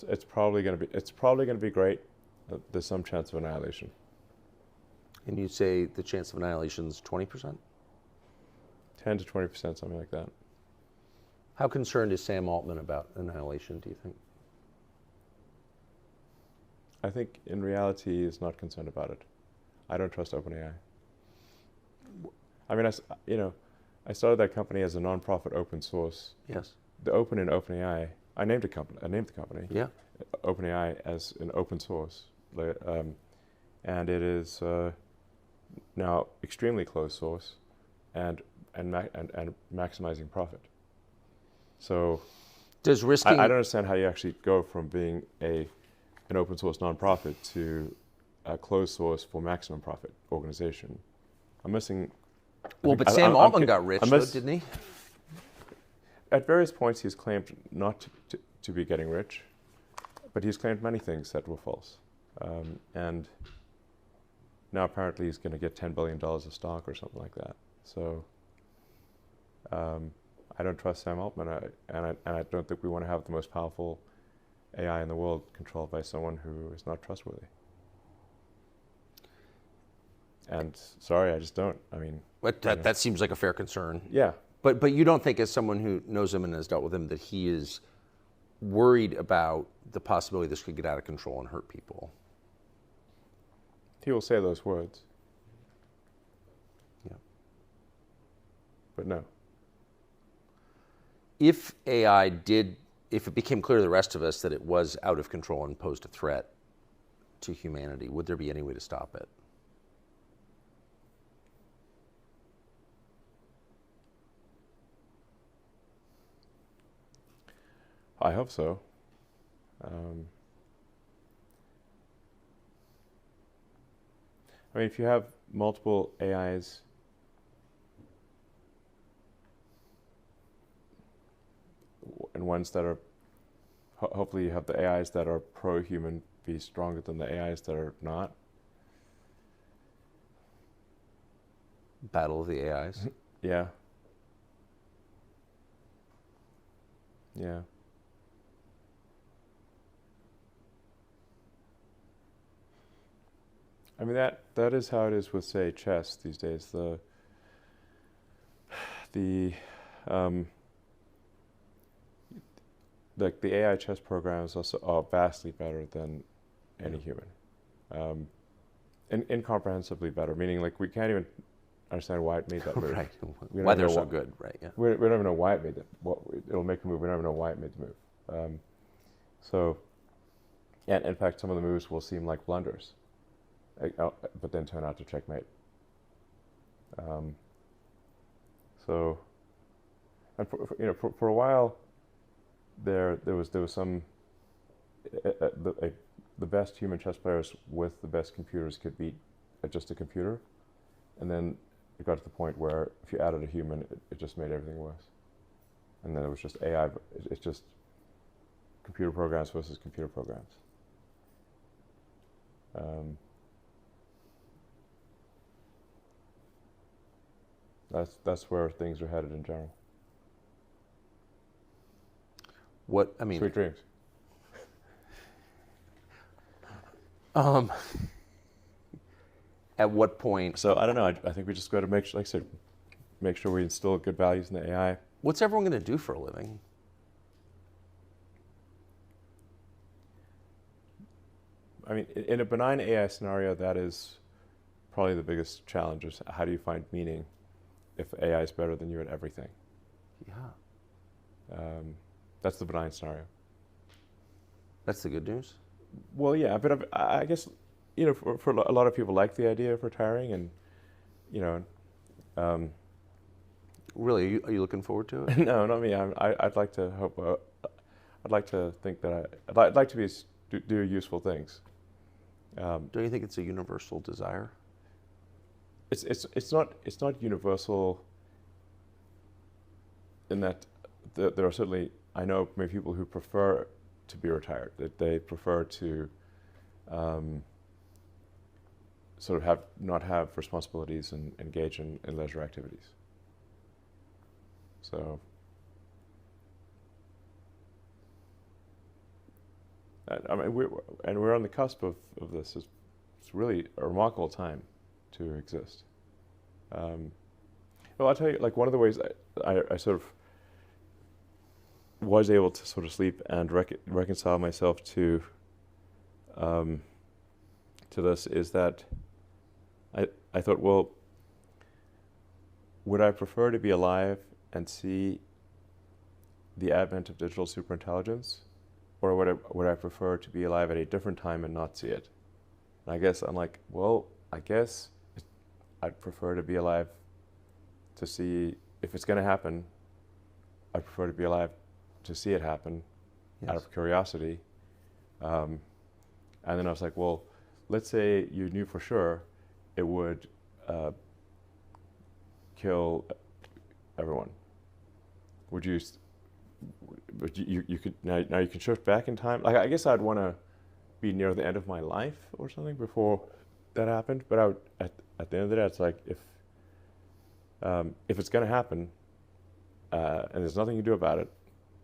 It's probably going to be great. There's some chance of annihilation. And you'd say the chance of annihilation is 20%? 10 to 20%, something like that. How concerned is Sam Altman about annihilation, do you think? I think in reality he's not concerned about it. I don't trust OpenAI. I mean, I started that company as a non-profit open source. Yes. The open in OpenAI, I named the company. Yeah. OpenAI as an open source, and it is now extremely closed source, and maximizing profit. So, does risking? I don't understand how you actually go from being an open source nonprofit to a closed source for maximum profit organization. I'm missing. Well, but Sam Altman got rich, though, didn't he? At various points, he's claimed not to be getting rich, but he's claimed many things that were false. And now apparently he's going to get $10 billion of stock or something like that. So I don't trust Sam Altman, and I don't think we want to have the most powerful AI in the world controlled by someone who is not trustworthy. And sorry, I just don't. I mean, But that seems like a fair concern. yeah. But you don't think, as someone who knows him and has dealt with him, that he is worried about the possibility this could get out of control and hurt people? He will say those words. Yeah. But no. If it became clear to the rest of us that it was out of control and posed a threat to humanity, would there be any way to stop it? I hope so. I mean, if you have multiple AIs, and ones that are, hopefully you have the AIs that are pro-human be stronger than the AIs that are not. Battle of the AIs? Yeah. Yeah. I mean, that is how it is with, say, chess these days. The AI chess programs also are vastly better than any human, incomprehensibly better. Meaning, like, we can't even understand why it made that move. Right. We don't Why even they're know so good, right? Yeah. We don't even know why it made that. It'll make a move. We don't even know why it made the move. So, and in fact, some of the moves will seem like blunders, but then turn out to checkmate. So, and for a while, there was some the best human chess players with the best computers could beat just a computer, and then it got to the point where if you added a human, it just made everything worse. And then it was just AI. It's just computer programs versus computer programs. That's where things are headed in general. What I mean, Sweet dreams. at what point? So I don't know. I think we just got to make sure, like I said, make sure we instill good values in the AI. What's everyone going to do for a living? I mean, in a benign AI scenario, that is probably the biggest challenge. Is how do you find meaning if AI is better than you at everything? Yeah. That's the benign scenario. That's the good news. Well, yeah, but I guess, for a lot of people like the idea of retiring, and Really, are you looking forward to it? no, not me. I'd like to hope. I'd like to think that I'd like to do useful things. Don't you think it's a universal desire? It's not universal. In that there are certainly, I know many people who prefer to be retired. That they prefer to sort of not have responsibilities and engage in leisure activities. So, I mean, we're on the cusp of this. It's really a remarkable time to exist. Well, I'll tell you, like, one of the ways I sort of was able to sort of sleep and reconcile myself to this is that I thought, well, would I prefer to be alive and see the advent of digital superintelligence, or would I prefer to be alive at a different time and not see it? And I guess I'm like, well, I guess I'd prefer to be alive to see if it's going to happen. I prefer to be alive to see it happen, Yes. out of curiosity. And then I was like, well, let's say you knew for sure it would kill everyone. Would you? But you could now you can shift back in time. Like, I guess I'd want to be near the end of my life or something before that happened. But I would, at the end of the day, it's like if it's going to happen, and there's nothing you can do about it,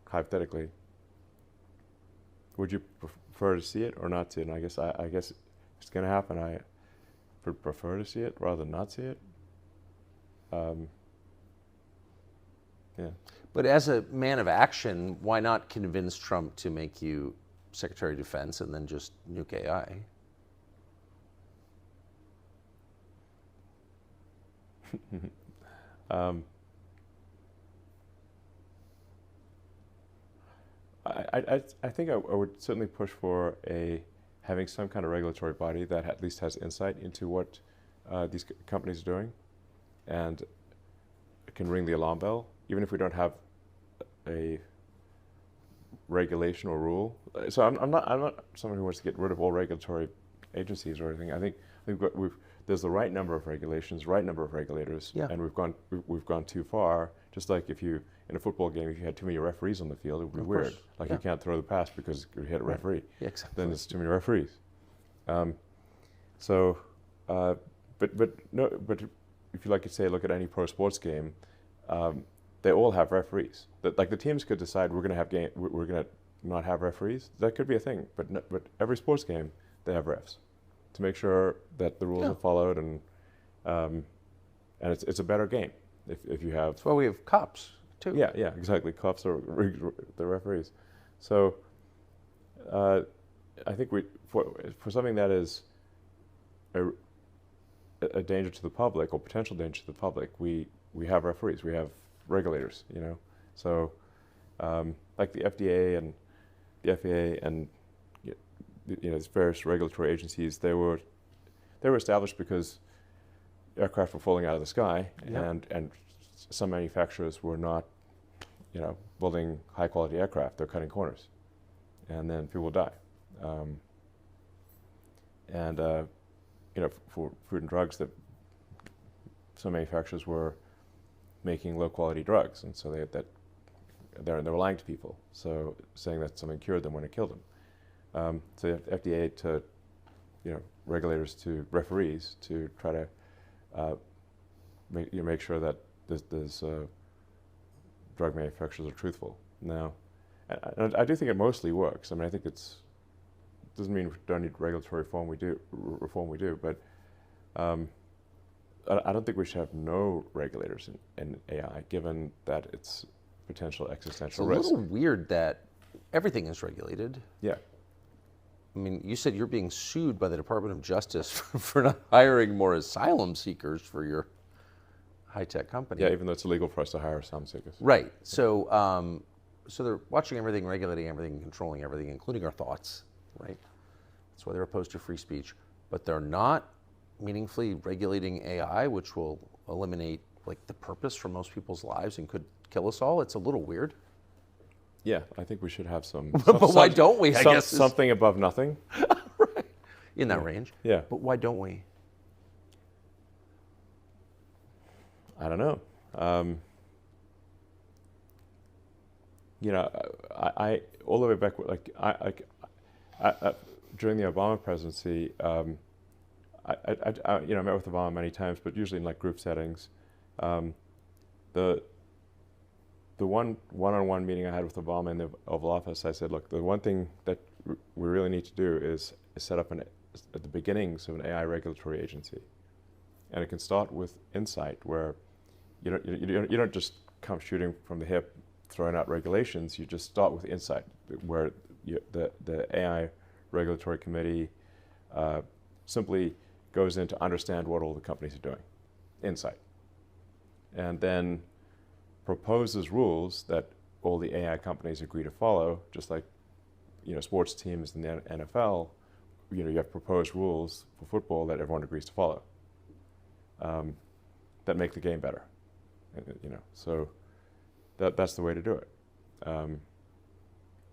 hypothetically, would you prefer to see it or not see it? And I guess if it's going to happen, I would prefer to see it rather than not see it. Yeah. But as a man of action, why not convince Trump to make you Secretary of Defense and then just nuke AI? I think I would certainly push for having some kind of regulatory body that at least has insight into what these companies are doing, and can ring the alarm bell, even if we don't have a regulation or rule. So I'm not someone who wants to get rid of all regulatory agencies or anything. I think there's the right number of regulations, right number of regulators, Yeah. and we've gone too far. Just like if you, in a football game, if you had too many referees on the field, it would be Of weird. course. Like, Yeah. you can't throw the pass because you hit a referee. Yeah, exactly. Then there's too many referees. But if you like to say, look at any pro sports game, they all have referees. Like, the teams could decide we're going to not have referees. That could be a thing. But every sports game, they have refs to make sure that the rules Yeah. are followed, and it's a better game if you have. That's why we have cops too. Yeah, exactly. Cops are the referees. So I think for something that is a danger to the public, or potential danger to the public, we have referees, we have regulators, So like the FDA and the FAA and these various regulatory agencies, they were established because aircraft were falling out of the sky, Yeah. and some manufacturers were not, building high quality aircraft. They're cutting corners, and then people die. For food and drugs, that some manufacturers were making low quality drugs, and so they were lying to people, so saying that something cured them when it killed them. So you have FDA to, regulators to referees to try to make sure that there's drug manufacturers are truthful. Now, I do think it mostly works. I mean, I think doesn't mean we don't need regulatory reform. We do, but I don't think we should have no regulators in AI, given that it's potential existential risk. It's a little weird that everything is regulated. Yeah. I mean, you said you're being sued by the Department of Justice for not hiring more asylum seekers for your high-tech company. Yeah, even though it's illegal for us to hire asylum seekers. Right. So, so they're watching everything, regulating everything, controlling everything, including our thoughts. Right. That's why they're opposed to free speech. But they're not meaningfully regulating AI, which will eliminate like the purpose for most people's lives and could kill us all. It's a little weird. Yeah, I think we should have some. But why don't we? I guess something above nothing. Right. In that range. Yeah. But why don't we? I don't know. I all the way back, like I during the Obama presidency, I met with Obama many times, but usually in like group settings. The one-on-one meeting I had with Obama in the Oval Office, I said, look, the one thing that we really need to do is set up at the beginnings of an AI regulatory agency, and it can start with insight, where you don't just come shooting from the hip, throwing out regulations. You just start with insight, where the AI regulatory committee simply goes in to understand what all the companies are doing, insight, and then proposes rules that all the AI companies agree to follow, just like sports teams in the NFL. You have proposed rules for football that everyone agrees to follow, that make the game better. So that's the way to do it.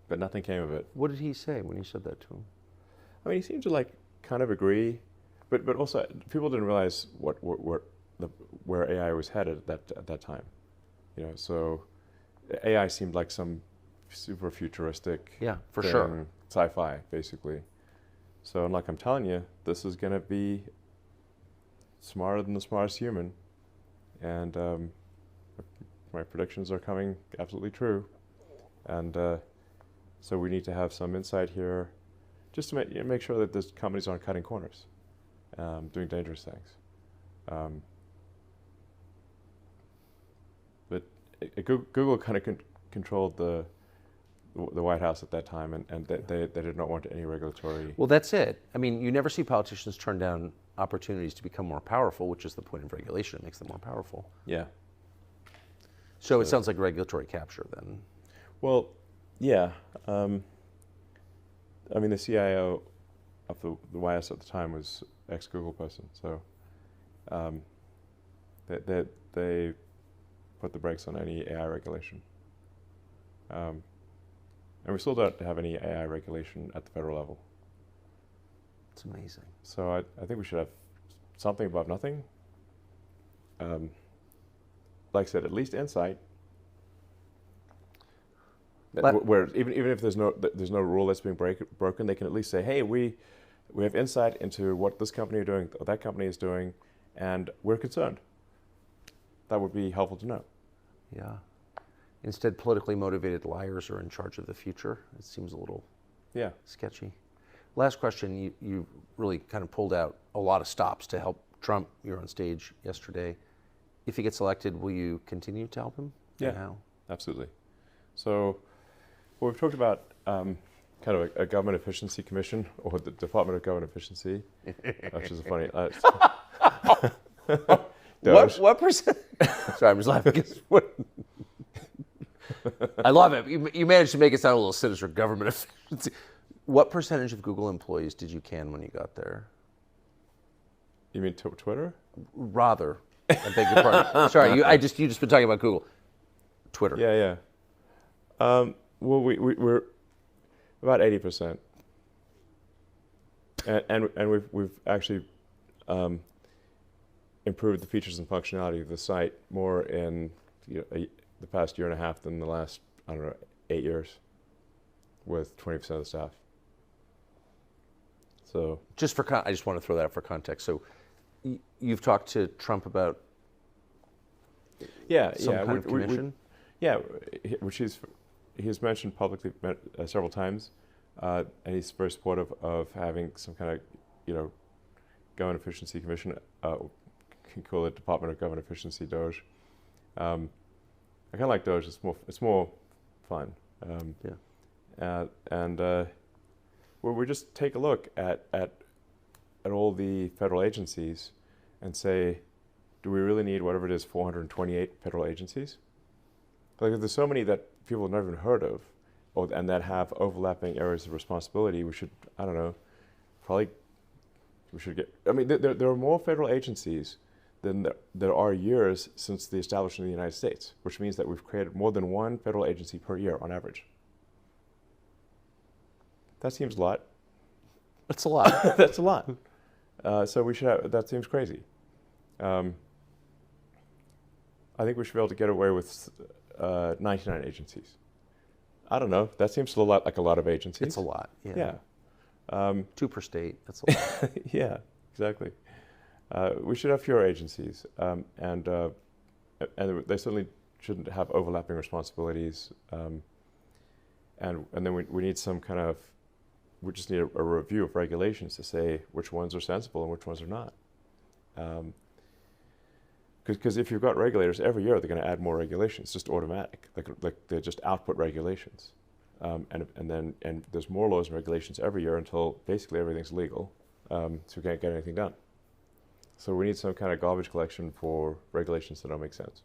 But nothing came of it. What did he say when you said that to him? I mean, he seemed to kind of agree, but also people didn't realize where AI was headed at that time. So AI seemed like some super futuristic, for thing, sure, sci-fi basically. So like I'm telling you, this is going to be smarter than the smartest human, and my predictions are coming absolutely true. And so we need to have some insight here, just to make sure that these companies aren't cutting corners, doing dangerous things. But Google kind of controlled the White House at that time, and they did not want any regulatory. Well, that's it. I mean, you never see politicians turn down opportunities to become more powerful, which is the point of regulation. It makes them more powerful. Yeah. So it sounds like regulatory capture then. Well, yeah. I mean, the CIO of the White House at the time was ex-Google person, so they put the brakes on any AI regulation. And we still don't have any AI regulation at the federal level. It's amazing. So I think we should have something above nothing. Like I said, at least insight. Where even if there's no rule that's being broken, they can at least say, hey, we have insight into what this company is doing, or that company is doing, and we're concerned. That would be helpful to know. Yeah. Instead, politically motivated liars are in charge of the future. It seems a little sketchy. Last question, you really kind of pulled out a lot of stops to help Trump. You were on stage yesterday. If he gets elected, will you continue to help him? Yeah, how? Absolutely. So we've talked about kind of a government efficiency commission, or the Department of Government Efficiency, which is a funny... What percent? Sorry, I'm just laughing. I love it. You managed to make it sound a little sinister. Government efficiency. What percentage of Google employees did you can when you got there? You mean Twitter? Rather, I beg your pardon. Sorry, you just been talking about Google. Twitter. Yeah. Well, we're about 80%, and we've actually improved the features and functionality of the site more in the past year and a half than the last, 8 years, with 20% of the staff. So I just want to throw that out for context. So you've talked to Trump about Yeah, some yeah, kind of commission? yeah, which he's mentioned publicly several times, and he's very supportive of having some kind of, government efficiency commission. Can call it Department of Government Efficiency, Doge. I kind of like Doge. It's more fun. Where we just take a look at all the federal agencies and say, do we really need whatever it is, 428 federal agencies? Like, if there's so many that people have never even heard of, and that have overlapping areas of responsibility, we should, I don't know, we should get, I mean, there are more federal agencies than there are years since the establishment of the United States, which means that we've created more than one federal agency per year on average. That seems a lot. That's a lot. That's a lot. So we should have, that seems crazy. I think we should be able to get away with 99 agencies. I don't know. That seems a lot like a lot of agencies. It's a lot. Yeah. Yeah. 2 per state. That's a lot. Yeah, exactly. We should have fewer agencies, and they certainly shouldn't have overlapping responsibilities. And then we need some kind of, we just need a review of regulations to say which ones are sensible and which ones are not. Because if you've got regulators every year, they're going to add more regulations, just automatic. Like they just output regulations, and there's more laws and regulations every year until basically everything's legal, so we can't get anything done. So we need some kind of garbage collection for regulations that don't make sense.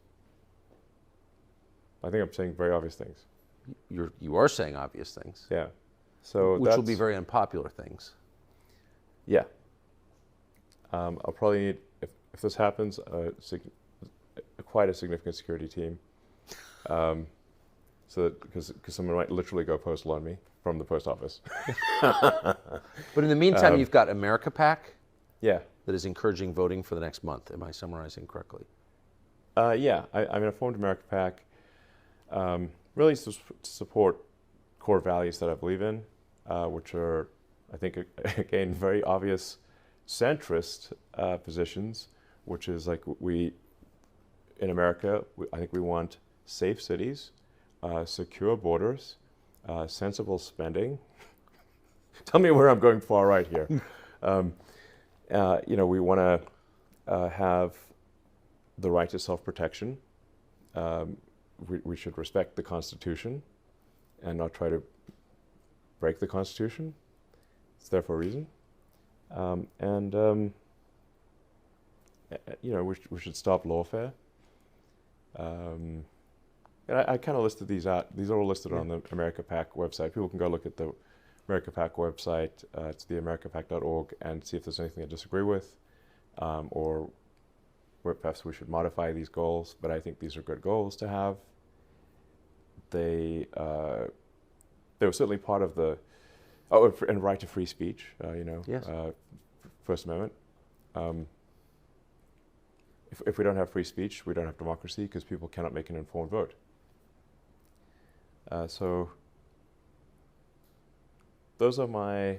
I think I'm saying very obvious things. You are saying obvious things. Yeah. So which will be very unpopular things. Yeah. I'll probably need, if this happens, quite a significant security team. So that, because someone might literally go postal on me from the post office. But in the meantime, you've got America PAC. Yeah. That is encouraging voting for the next month. Am I summarizing correctly? Yeah. I mean, I formed America PAC really to support core values that I believe in, which are, I think, again, very obvious centrist positions, which is like in America, I think we want safe cities, secure borders, sensible spending. Tell me where I'm going far right here. We want to have the right to self-protection. We should respect the Constitution and not try to break the Constitution. It's there for a reason. We should stop lawfare. And I kind of listed these out. These are all listed on the America PAC website. People can go look at the America PAC website. It's theamericapac.org, and see if there's anything I disagree with, or where perhaps we should modify these goals. But I think these are good goals to have. They were certainly part of the and right to free speech. Yes. First Amendment. If we don't have free speech, we don't have democracy, because people cannot make an informed vote. So those are my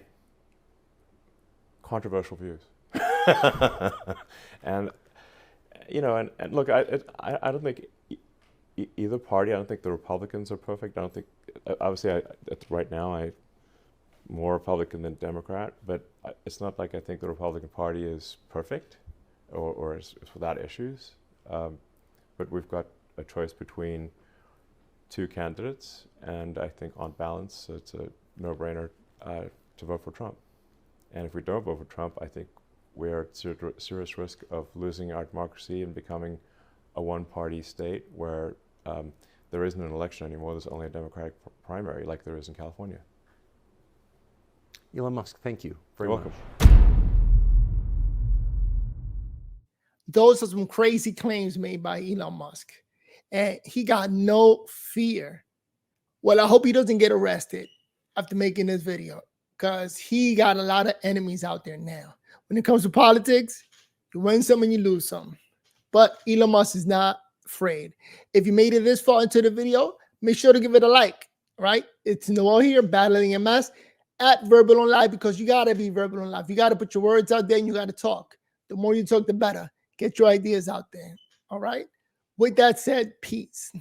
controversial views. And look, I don't think either party. I don't think the Republicans are perfect. I don't think, obviously, right now I'm more Republican than Democrat, but it's not like I think the Republican Party is perfect or is without issues. But we've got a choice between 2 candidates, and I think on balance, it's a no-brainer to vote for Trump. And if we don't vote for Trump, I think we're at serious risk of losing our democracy and becoming a one-party state where there isn't an election anymore. There's only a Democratic primary, like there is in California. Elon Musk, thank you very You're much. welcome. Those are some crazy claims made by Elon Musk. And he got no fear. Well, I hope he doesn't get arrested after making this video, because he got a lot of enemies out there now. When it comes to politics, you win some and you lose some. But Elon Musk is not afraid. If you made it this far into the video, make sure to give it a like, right? It's Noel here, battling MS at Verbal on Live, because you got to be verbal on live. You got to put your words out there and you got to talk. The more you talk, the better. Get your ideas out there, all right? With that said, peace.